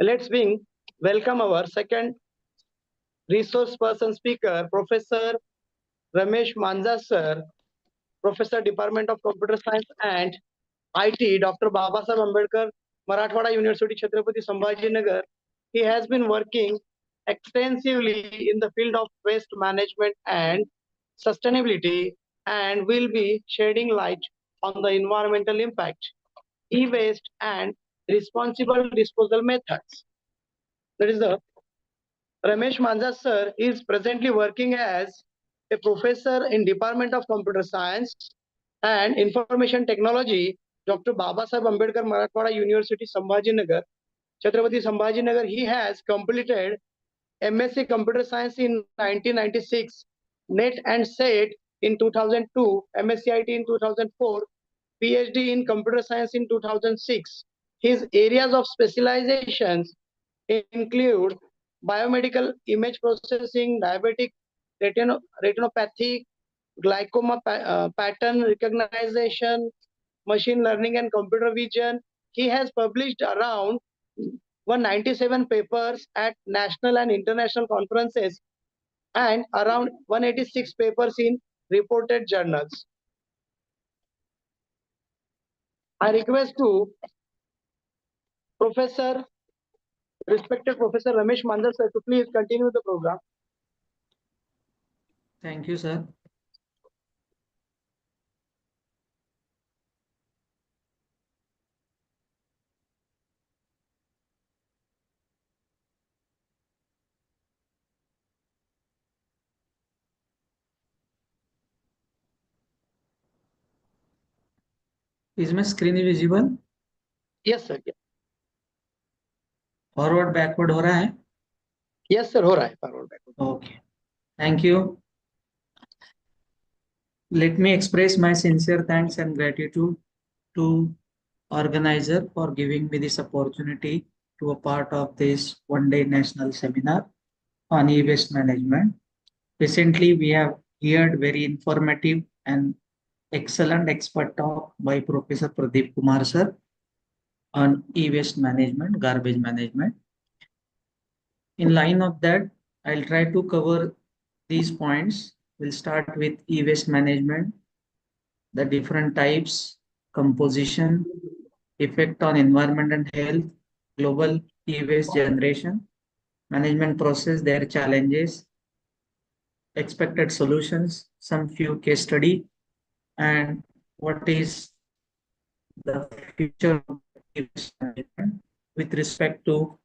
Let's welcome our second resource person speaker, Professor Ramesh Manza sir, Professor, Department of Computer Science and IT, Dr. Babasaheb Ambedkar, Marathwada University, Chhatrapati Sambhajinagar. He has been working extensively in the field of waste management and sustainability, and will be shedding light on the environmental impact, e-waste, and responsible disposal methods. That is the Ramesh Manza sir is presently working as a professor in Department of Computer Science and Information Technology, Dr. Babasaheb Ambedkar Marathwada University, Sambhajinagar, Chhatrapati Sambhajinagar. He has completed MSc Computer Science in 1996, NET and SET in 2002, MSc IT in 2004, PhD in Computer Science in 2006. His areas of specializations include biomedical image processing, diabetic retinopathy, glaucoma pattern recognition, machine learning and computer vision. He has published around 197 papers at national and international conferences and around 186 papers in reported journals. I request to respected Professor Ramesh Mandal sir to please continue the program. Thank you, sir. Is my screen visible? Yes sir. Forward, backward हो रहा है? Yes sir, हो रहा है forward backward. Okay. Thank you. Let me express my sincere thanks and gratitude to organizer for giving me this opportunity to a part of this one-day national seminar on e-waste management. Recently, we have heard very informative and excellent expert talk by Professor Pradeep Kumar sir on e-waste management, garbage management. In line of that, I'll try to cover these points. We'll start with e-waste management, the different types, composition, effect on environment and health, global e-waste generation, management process, their challenges, expected solutions, some few case study, and what is the future of e-waste management with respect to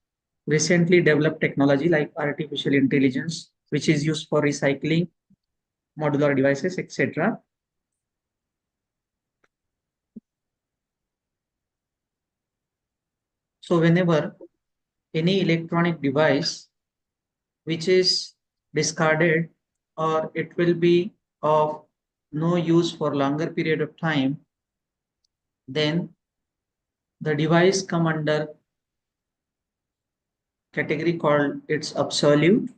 recently developed technology like artificial intelligence, which is used for recycling, modular devices, etc. So whenever any electronic device which is discarded or it will be of no use for longer period of time, then the device come under category called its obsolete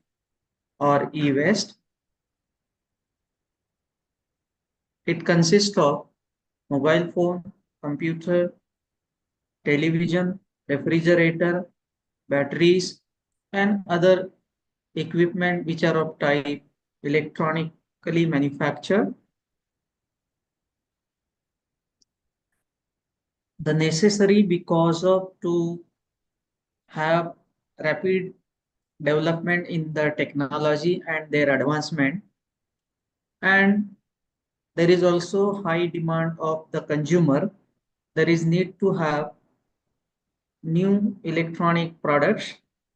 or e-waste. It consists of mobile phone, computer, television, refrigerator, batteries, and other equipment which are of type electronically manufactured. The necessary because of to have rapid development in the technology and their advancement, and there is also high demand of the consumer. There is need to have new electronic products,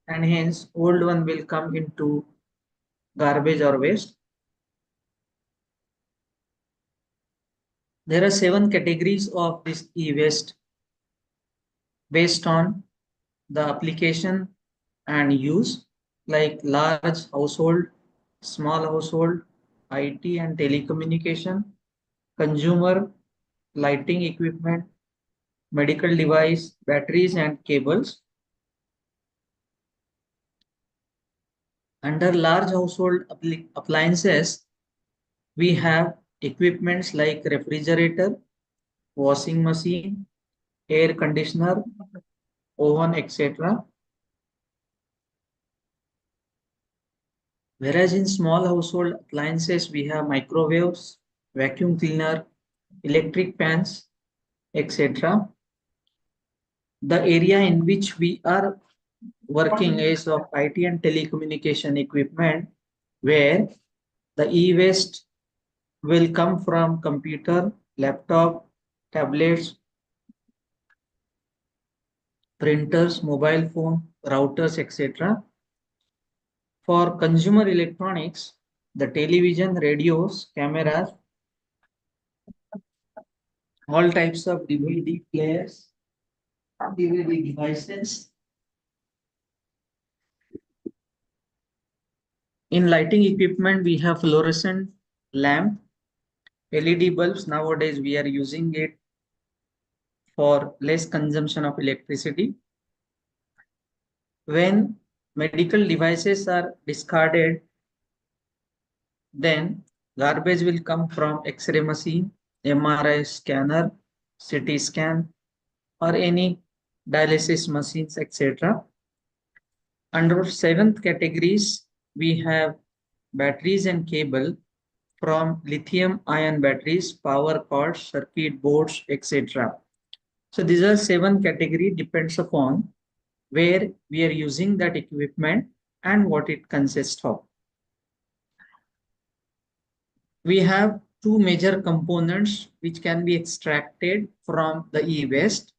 and hence old one will come into garbage or waste. There are 7 categories of this e-waste based on the application and use, like large household, small household, IT and telecommunication, consumer, lighting equipment, medical device, batteries and cables. Under large household appliances, we have equipments like refrigerator, washing machine, air conditioner, oven, etc. Whereas in small household appliances, we have microwaves, vacuum cleaner, electric fans, etc. The area in which we are working is of IT and telecommunication equipment, where the e-waste will come from computer, laptop, tablets, printers, mobile phone, routers, etc. For consumer electronics, the television, radios, cameras, all types of DVD players, DVD devices. In lighting equipment, we have fluorescent lamp, LED bulbs. Nowadays, we are using it for less consumption of electricity. When medical devices are discarded, then garbage will come from X-ray machine, MRI scanner, CT scan, or any dialysis machines, etc. Under seventh categories, we have batteries and cable from lithium ion batteries, power cords, circuit boards, etc. So these are 7 categories, depends upon where we are using that equipment and what it consists of. We have 2 major components which can be extracted from the e-waste,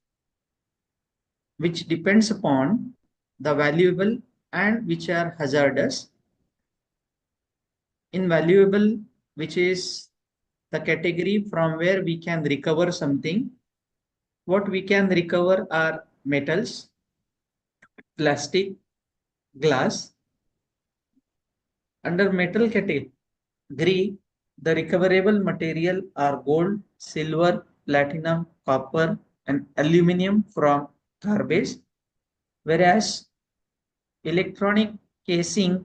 which depends upon the valuable and which are hazardous. Invaluable, which is the category from where we can recover something. What we can recover are metals, plastic, glass. Under metal category, the recoverable material are gold, silver, platinum, copper, and aluminum from garbage. Whereas electronic casing,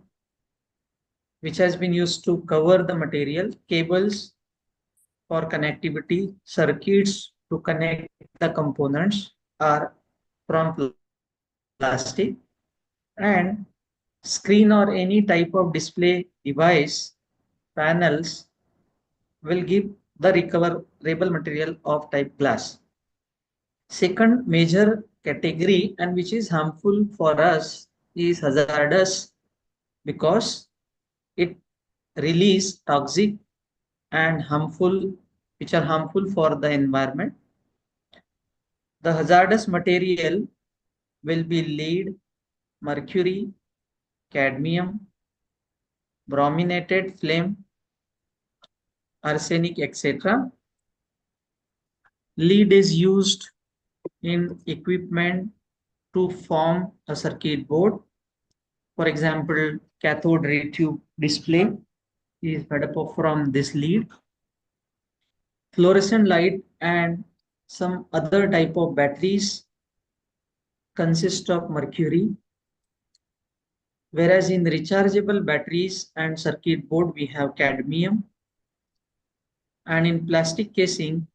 which has been used to cover the material, cables for connectivity, circuits to connect the components are from plastic, and screen or any type of display device panels will give the recoverable material of type glass. Second major category, and which is harmful for us, is hazardous, because it release toxic and harmful, which are harmful for the environment. The hazardous material will be lead, mercury, cadmium, brominated flame, arsenic, etc. Lead is used in equipment to form a circuit board. For example, cathode ray tube display is made up from this lead. Fluorescent light and some other type of batteries consist of mercury. Whereas in rechargeable batteries and circuit board, we have cadmium. And in plastic casing,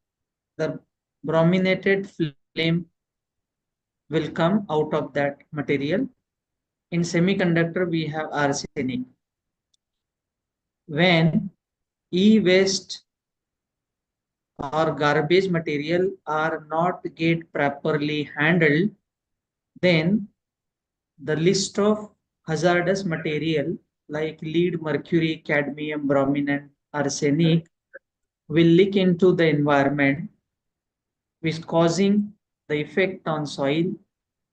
the brominated flame will come out of that material. In semiconductor, we have arsenic. When e-waste or garbage material are not get properly handled, then the list of hazardous material like lead, mercury, cadmium, bromine, and arsenic will leak into the environment, which causing the effect on soil,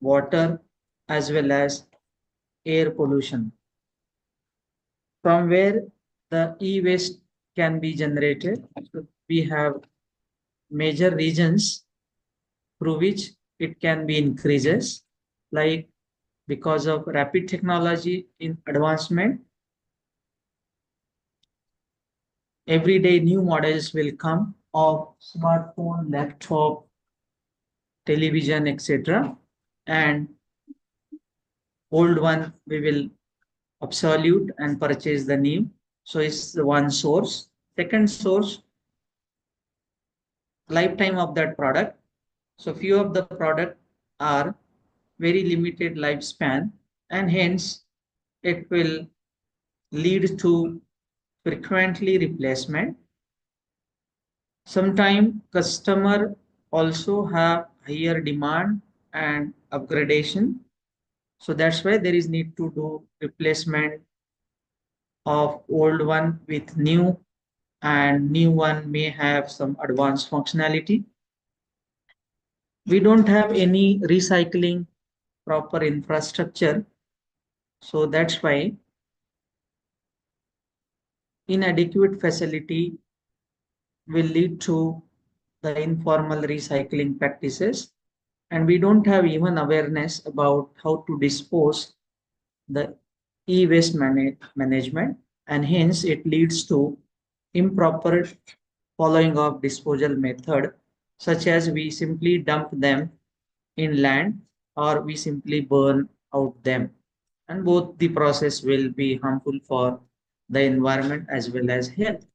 water, as well as air pollution. From where the e-waste can be generated, we have major regions through which it can be increases, like because of rapid technology in advancement, every day new models will come of smartphone, laptop, television, etc. And old one we will obsolete and purchase the new. So it's one source. Second source, lifetime of that product. So few of the product are very limited lifespan, and hence it will lead to frequently replacement. Sometimes customer also have higher demand and upgradation. So that's why there is need to do replacement of old one with new, and new one may have some advanced functionality. We don't have any recycling proper infrastructure. So that's why inadequate facility will lead to the informal recycling practices, and we don't have even awareness about how to dispose the e-waste management, and hence it leads to improper following of disposal method, such as we simply dump them in land or we simply burn out them, and both the process will be harmful for the environment as well as health.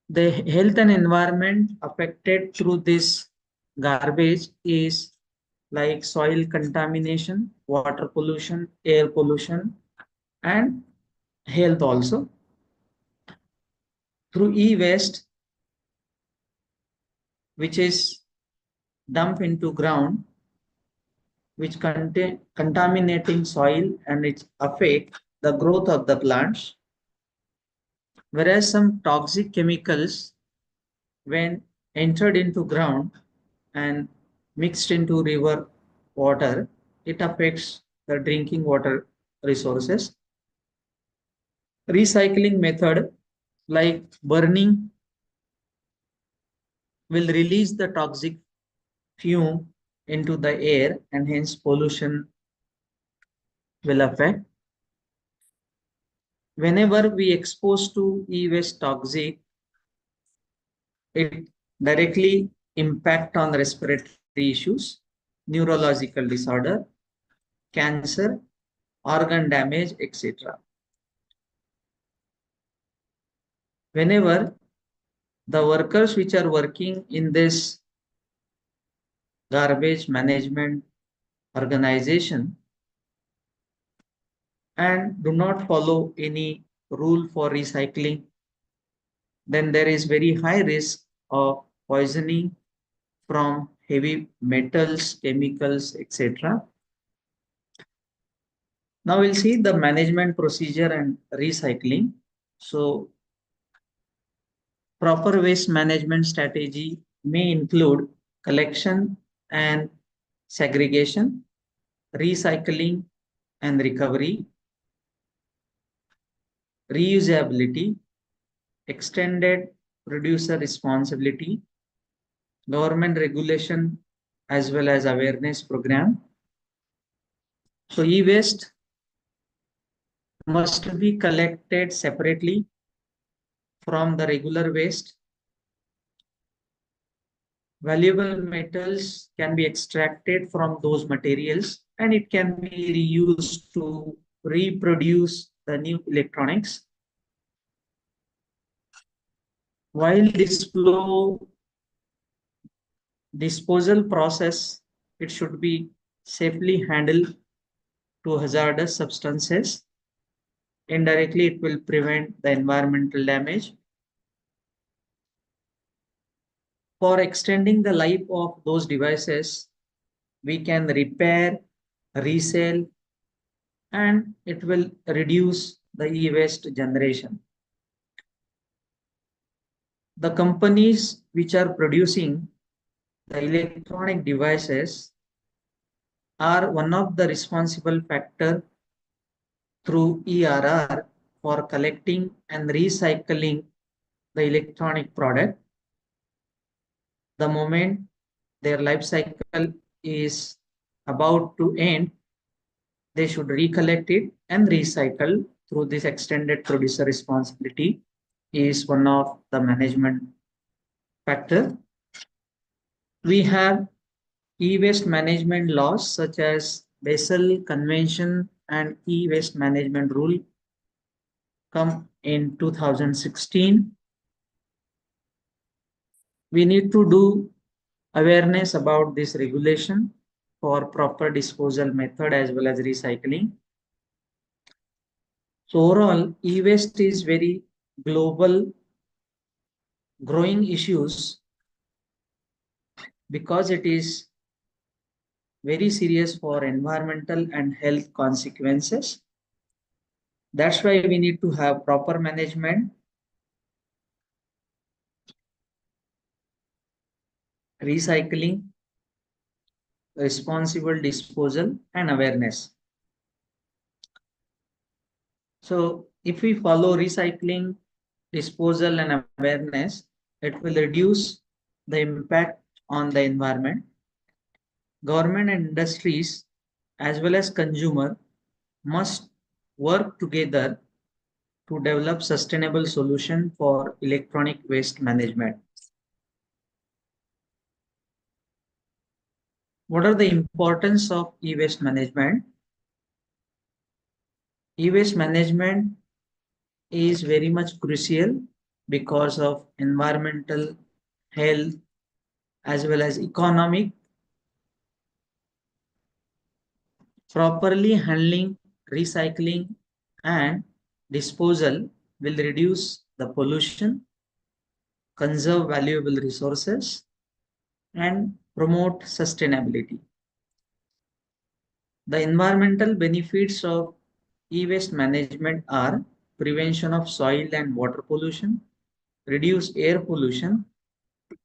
The health and environment affected through this garbage is like soil contamination, water pollution, air pollution, and health also. Through e-waste, which is dumped into ground, which contain contaminating soil and it affect the growth of the plants. Whereas some toxic chemicals, when entered into ground and mixed into river water, it affects the drinking water resources. Recycling method like burning will release the toxic fume into the air, and hence pollution will affect. Whenever we expose to e-waste toxic, it directly impact on respiratory issues, neurological disorder, cancer, organ damage, etc. Whenever the workers which are working in this garbage management organization and do not follow any rule for recycling, then there is very high risk of poisoning from heavy metals, chemicals, etc. Now we'll see the management procedure and recycling. So proper waste management strategy may include collection and segregation, recycling and recovery, reusability, extended producer responsibility, government regulation as well as awareness program. So e-waste must be collected separately from the regular waste. Valuable metals can be extracted from those materials and it can be reused to reproduce the new electronics. While disposal process, it should be safely handled to hazardous substances. Indirectly, it will prevent the environmental damage. For extending the life of those devices, we can repair, resell, and it will reduce the e-waste generation. The companies which are producing the electronic devices are one of the responsible factor through ERR for collecting and recycling the electronic product. The moment their life cycle is about to end, they should recollect it and recycle through this extended producer responsibility is one of the management factor. We have e-waste management laws such as Basel Convention and e-waste management rule come in 2016. We need to do awareness about this regulation for proper disposal method as well as recycling. So overall, e-waste is very global growing issues because it is very serious for environmental and health consequences. That's why we need to have proper management, recycling, responsible disposal, and awareness. So If we follow recycling, disposal, and awareness, it will reduce the impact on the environment. Government and industries, as well as consumer, must work together to develop sustainable solution for electronic waste management. What are the importance of e-waste management? E-waste management is very much crucial because of environmental, health, as well as economic. Properly handling, recycling, and disposal will reduce the pollution, conserve valuable resources, and promote sustainability. The environmental benefits of e-waste management are prevention of soil and water pollution, reduce air pollution,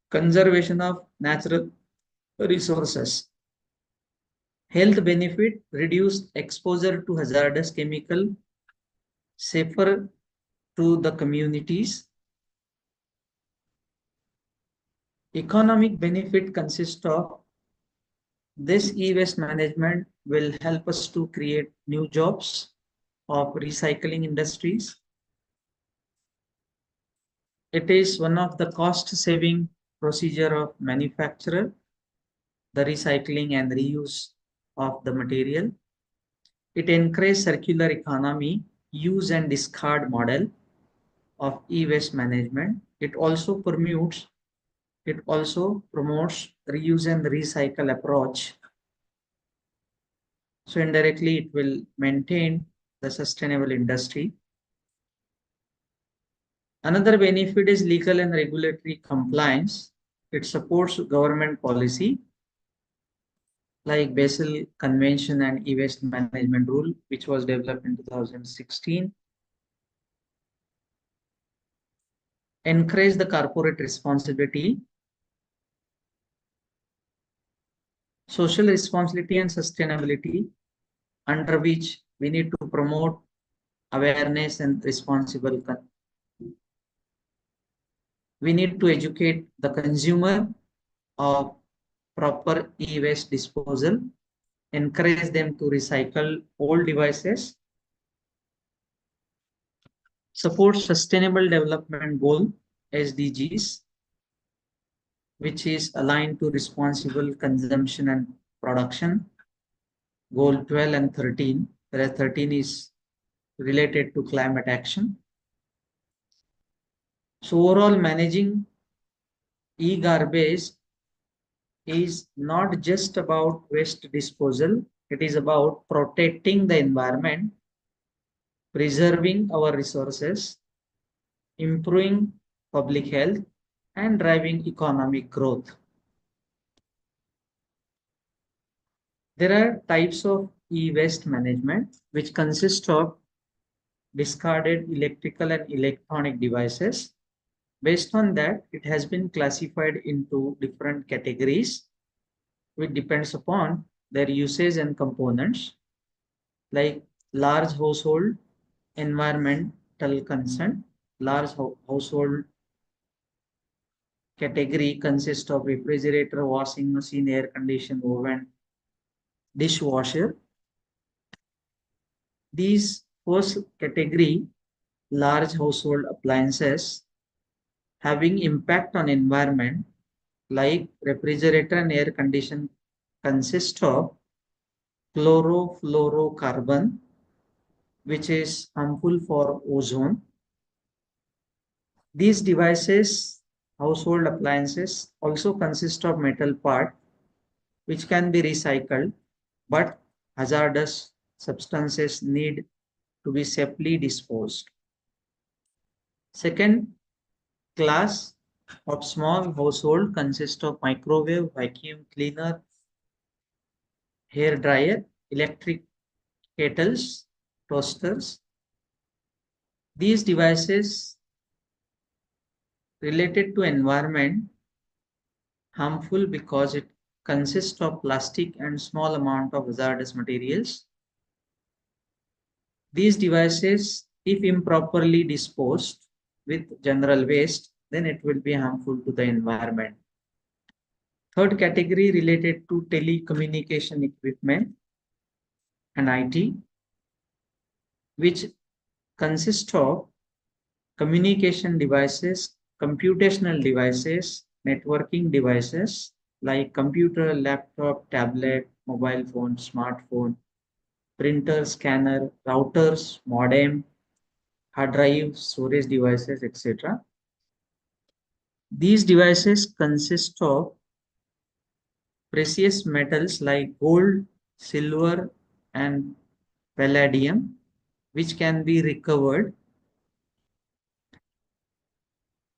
conservation of natural resources. Health benefit, reduced exposure to hazardous chemical, safer to the communities. Economic benefit consists of this e-waste management will help us to create new jobs of recycling industries. It is one of the cost-saving procedure of manufacturer, the recycling and reuse of the material. It encourages circular economy, use and discard model of e-waste management. It also promotes reuse and recycle approach. So indirectly, it will maintain the sustainable industry. Another benefit is legal and regulatory compliance. It supports government policy like Basel Convention and e-waste management rule, which was developed in 2016. Encourage the corporate responsibility, social responsibility and sustainability, under which we need to promote awareness and responsible. We need to educate the consumer of proper e-waste disposal, encourage them to recycle old devices, support Sustainable Development Goal SDGs, which is aligned to responsible consumption and production. Goal 12 and 13, whereas 13 is related to climate action. So overall, managing e-garbage is not just about waste disposal. It is about protecting the environment, preserving our resources, improving public health, and driving economic growth. There are types of e-waste management, which consist of discarded electrical and electronic devices. Based on that, it has been classified into different categories, which depends upon their usage and components, like large household, environmental concern. Large household category consists of refrigerator, washing machine, air conditioner, oven, dishwasher. These first category, large household appliances, having impact on environment, like refrigerator and air conditioner, consist of chlorofluorocarbon, which is harmful for ozone. These devices, household appliances, also consist of metal part, which can be recycled, but hazardous substances need to be safely disposed. Second class of small household consists of microwave, vacuum cleaner, hair dryer, electric kettles, toasters. These devices related to environment harmful because it consists of plastic and small amount of hazardous materials. These devices if improperly disposed with general waste, then it will be harmful to the environment. Third category related to telecommunication equipment and IT, which consists of communication devices, computational devices, networking devices like computer, laptop, tablet, mobile phone, smartphone, printer, scanner, routers, modem, hard drive, storage devices, etc. These devices consist of precious metals like gold, silver, and palladium, which can be recovered.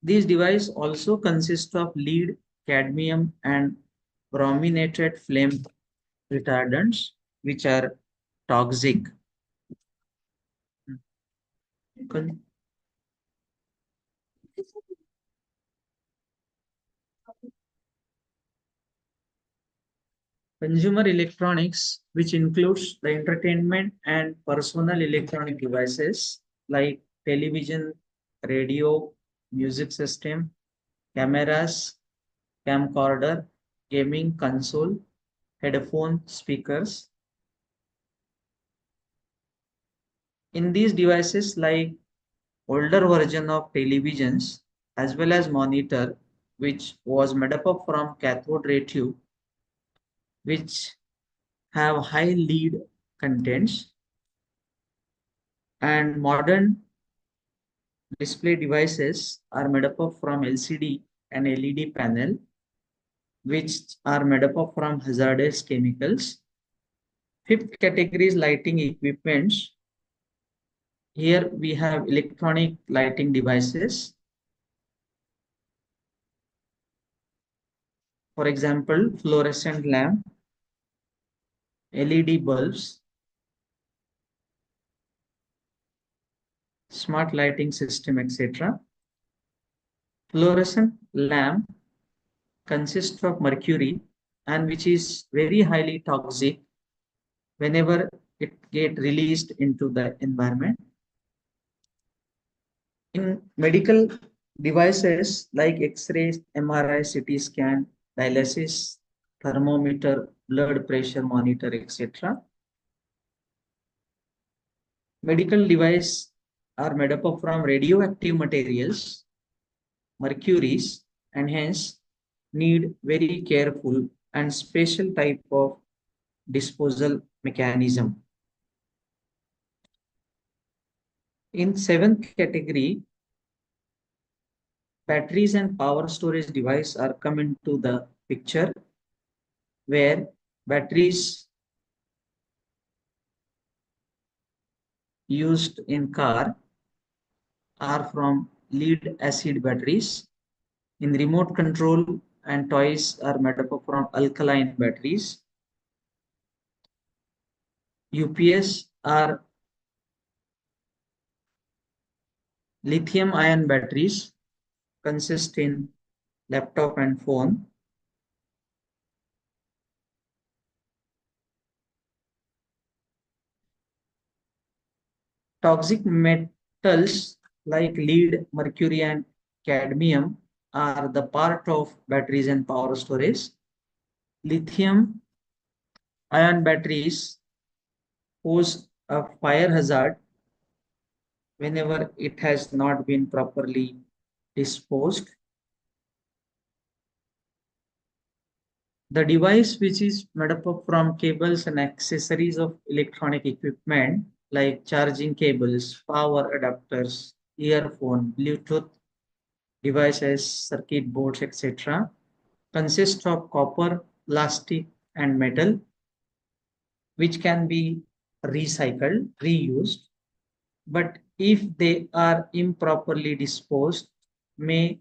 These devices also consist of lead, cadmium, and brominated flame retardants, which are toxic. Con- Consumer electronics, which includes the entertainment and personal electronic devices like television, radio, music system, cameras, camcorder, gaming console, headphone, speakers. In these devices, like older version of televisions as well as monitor, which was made up of from cathode ray tube, which have high lead contents, and modern display devices are made up of from LCD and LED panel, which are made up of from hazardous chemicals. Fifth category is lighting equipments. Here we have electronic lighting devices. For example, fluorescent lamp, LED bulbs, smart lighting system, etc. Fluorescent lamp consists of mercury and which is very highly toxic whenever it get released into the environment. In medical devices like X-rays, MRI, CT scan, dialysis, thermometer, blood pressure monitor, etc. Medical devices are made up of from radioactive materials, mercuries, and hence need very careful and special type of disposal mechanism. In seventh category, batteries and power storage device are come into the picture, where batteries used in car are from lead acid batteries. In remote control and toys are made up from alkaline batteries. UPS are lithium ion batteries, consist in laptop and phone. Toxic metals like lead, mercury, and cadmium are the part of batteries and power storage. Lithium ion batteries pose a fire hazard whenever it has not been properly disposed. The device, which is made up of from cables and accessories of electronic equipment like charging cables, power adapters, earphone, Bluetooth devices, circuit boards, etc., consist of copper, plastic, and metal, which can be recycled, reused, but if they are improperly disposed, may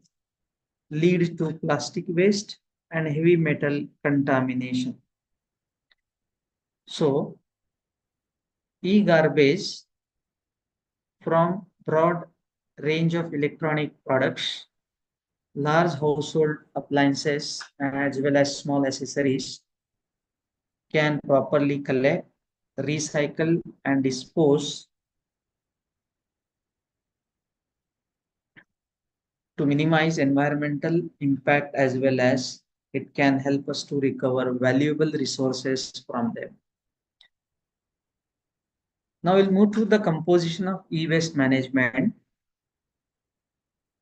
lead to plastic waste and heavy metal contamination. So, e-garbage from broad range of electronic products, large household appliances, as well as small accessories can properly collect, recycle, and dispose to minimize environmental impact, as well as it can help us to recover valuable resources from them. Now we'll move to the composition of e-waste management.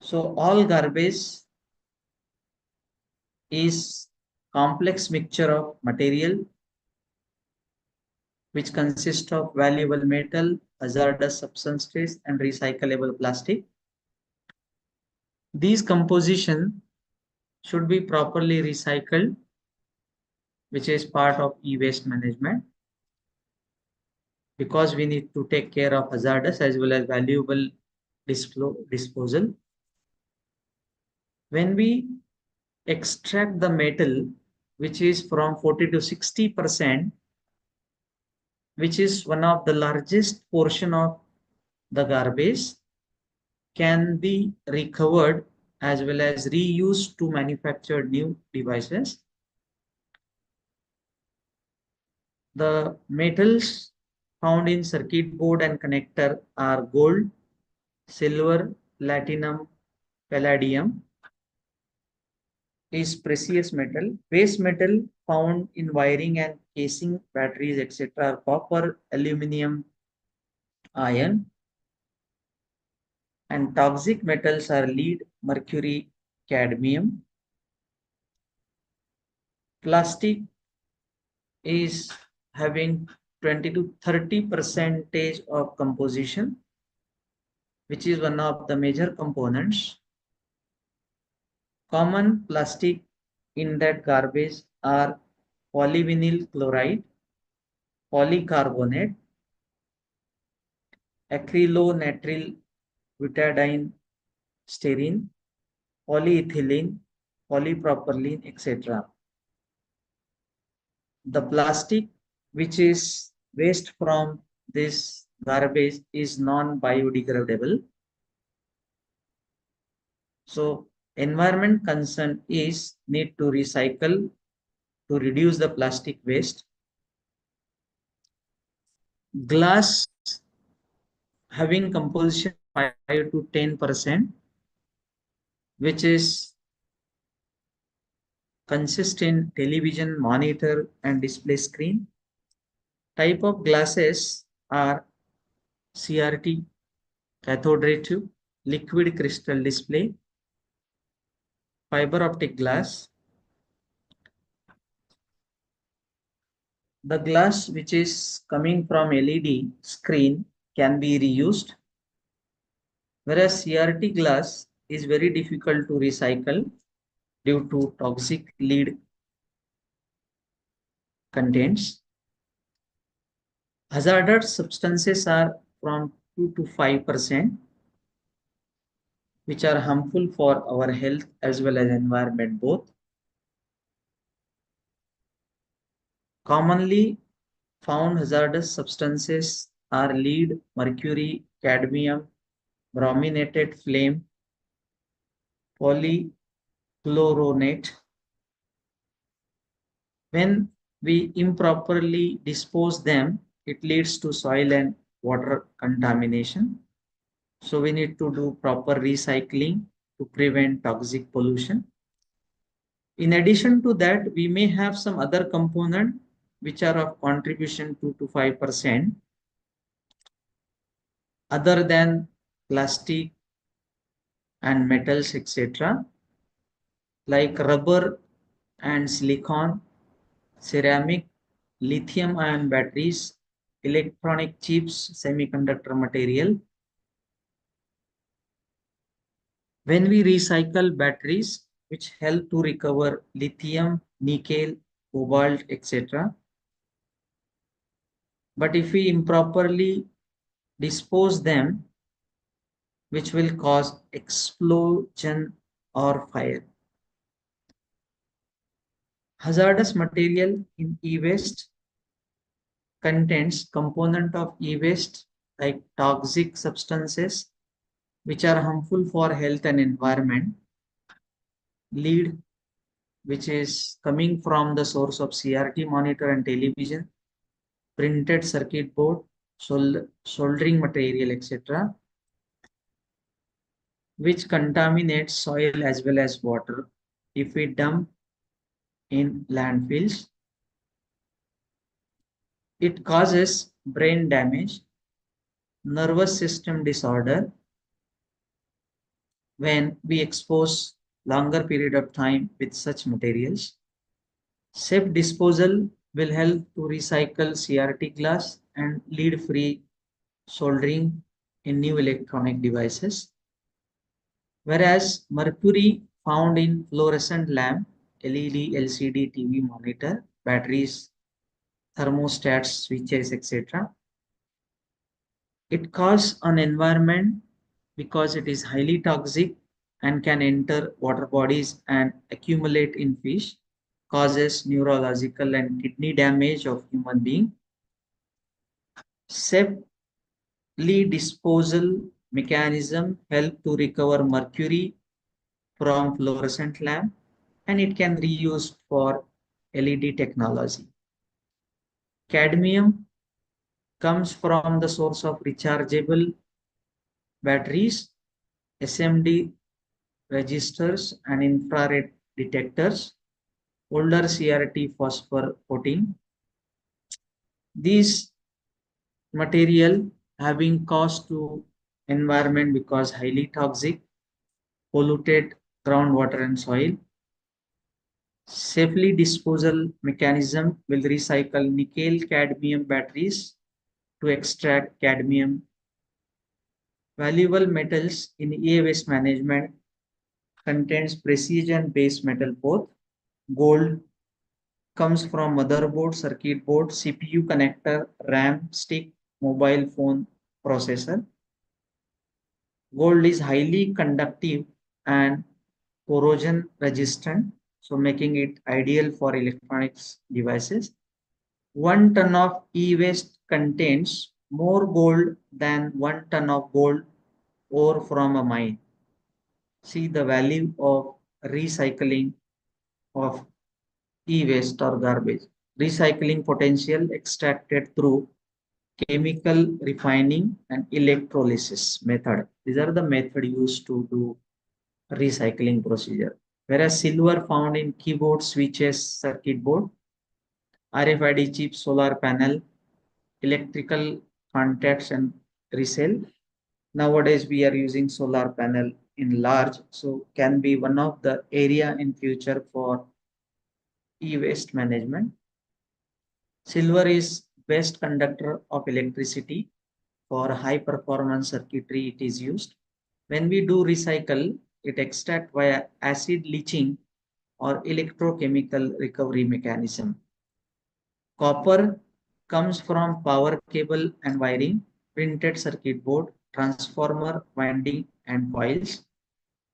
So all garbage is complex mixture of material which consists of valuable metal, hazardous substances, and recyclable plastic. These composition should be properly recycled, which is part of e-waste management, because we need to take care of hazardous as well as valuable disposal. When we extract the metal, which is from 40 to 60%, which is one of the largest portion of the garbage, can be recovered as well as reused to manufacture new devices. The metals found in circuit board and connector are gold, silver, platinum, palladium is precious metal. Base metal found in wiring and casing, batteries, etc. are copper, aluminum, iron. And toxic metals are lead, mercury, cadmium. Plastic is having 20 to 30% of composition, which is one of the major components. Common plastic in that garbage are polyvinyl chloride, polycarbonate, acrylonitrile butadiene styrene, polyethylene, polypropylene, etc. The plastic which is waste from this garbage is non-biodegradable. So environment concern is need to recycle to reduce the plastic waste. Glass having composition 5 to 10%, which is consist in television, monitor, and display screen. Type of glasses are CRT, cathode ray tube, liquid crystal display, fiber optic glass. The glass which is coming from LED screen can be reused, whereas CRT glass is very difficult to recycle due to toxic lead contents. Hazardous substances are from 2 to 5%, which are harmful for our health as well as environment both. Commonly found hazardous substances are lead, mercury, cadmium, brominated flame, polychloronate. When we improperly dispose them, it leads to soil and water contamination. So we need to do proper recycling to prevent toxic pollution. In addition to that, we may have some other component which are of contribution 2 to 5% other than plastic and metals, etc., like rubber and silicon, ceramic, lithium-ion batteries, electronic chips, semiconductor material. When we recycle batteries, which help to recover lithium, nickel, cobalt, etc. But if we improperly dispose them, which will cause explosion or fire. Hazardous material in e-waste contains component of e-waste like toxic substances which are harmful for health and environment. Lead, which is coming from the source of CRT monitor and television, printed circuit board, soldering material, etc. which contaminates soil as well as water if we dump in landfills. It causes brain damage, nervous system disorder when we expose longer period of time with such materials. Safe disposal will help to recycle CRT glass and lead-free soldering in new electronic devices. Whereas mercury found in fluorescent lamp, LED, LCD, TV monitor, batteries, thermostats, switches, etc. It causes an environment because it is highly toxic and can enter water bodies and accumulate in fish, causes neurological and kidney damage of human being. Safely disposal mechanism help to recover mercury from fluorescent lamp, and it can be used for LED technology. Cadmium comes from the source of rechargeable batteries, SMD registers and infrared detectors, older CRT phosphor coating. These material having caused to environment because highly toxic, polluted groundwater and soil. Safely disposal mechanism will recycle nickel cadmium batteries to extract cadmium. Valuable metals in e-waste management contains precision base metal both. Gold comes from motherboard, circuit board, CPU connector, RAM, stick, mobile phone, processor. Gold is highly conductive and corrosion resistant, so making it ideal for electronics devices. 1 ton of e-waste contains more gold than 1 ton of gold ore from a mine. See the value of recycling of e-waste or garbage. Recycling potential extracted through chemical refining and electrolysis method. These are the method used to do recycling procedure. Whereas silver found in keyboard, switches, circuit board, RFID chip, solar panel, electrical contacts and resale. Nowadays we are using solar panel in large, so can be one of the area in future for e-waste management. Silver is best conductor of electricity. For high performance circuitry it is used. When we do recycle, it extract via acid leaching or electrochemical recovery mechanism. Copper comes from power cable and wiring, printed circuit board, transformer, winding and coils.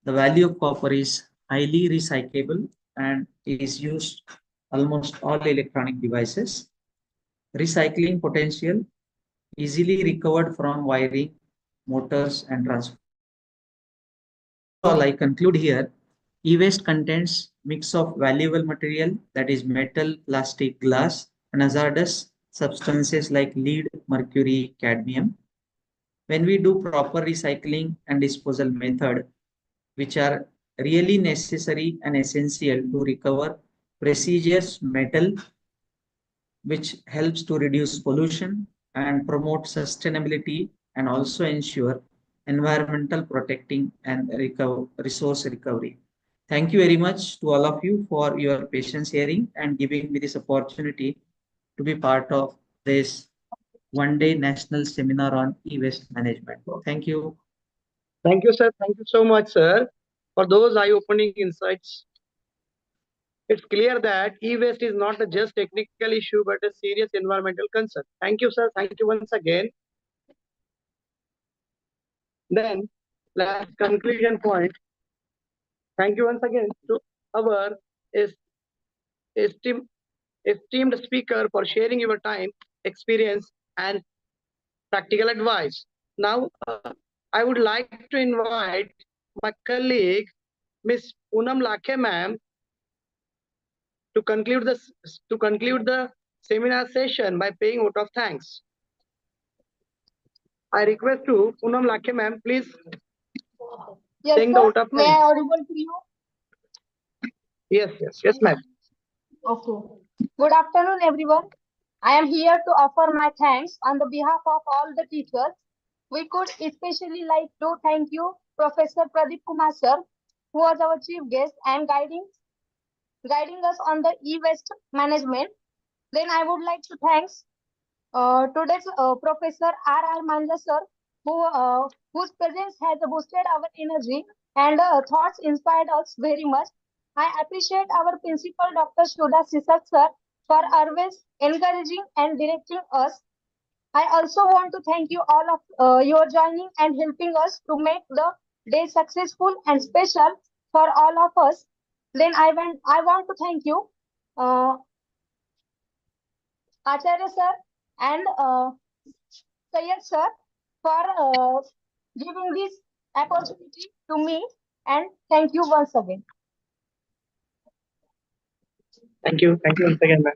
The value of copper is highly recyclable and is used almost all electronic devices. Recycling potential easily recovered from wiring, motors and transformers. I conclude here, e-waste contains mix of valuable material that is metal, plastic, glass and hazardous substances like lead, mercury, cadmium. When we do proper recycling and disposal method, which are really necessary and essential to recover precious metal, which helps to reduce pollution and promote sustainability and also ensure environmental protecting and resource recovery. Thank you very much to all of you for your patience hearing and giving me this opportunity to be part of this one-day national seminar on e-waste management. Thank you. Thank you, sir. Thank you so much, sir, for those eye-opening insights. It's clear that e-waste is not a just technical issue, but a serious environmental concern. Thank you, sir. Thank you once again. Then, last conclusion point. Thank you once again to our esteemed speaker for sharing your time, experience, and practical advice. Now, I would like to invite my colleague, Miss Poonam Lakhe ma'am, to conclude the seminar session by paying vote of thanks. I request to Poonam Lakhe ma'am, please. Yes, Saying the sir. vote of May I thanks. audible to you? Yes, ma'am. Okay. Good afternoon, everyone. I am here to offer my thanks on the behalf of all the teachers. We could especially like to thank you, Professor Pradeep Kumar sir, who was our chief guest and guiding us on the e-waste management. Then I would like to thanks today's Professor R.R. Manja sir, whose presence has boosted our energy and thoughts inspired us very much. I appreciate our principal, Dr. Shuda Sisak sir, for always encouraging and directing us. I also want to thank you all of your joining and helping us to make the day successful and special for all of us. Then I want to thank you, uh, Acharya sir and Sayed sir, for giving this opportunity to me, and thank you once again. Thank you once again, ma'am.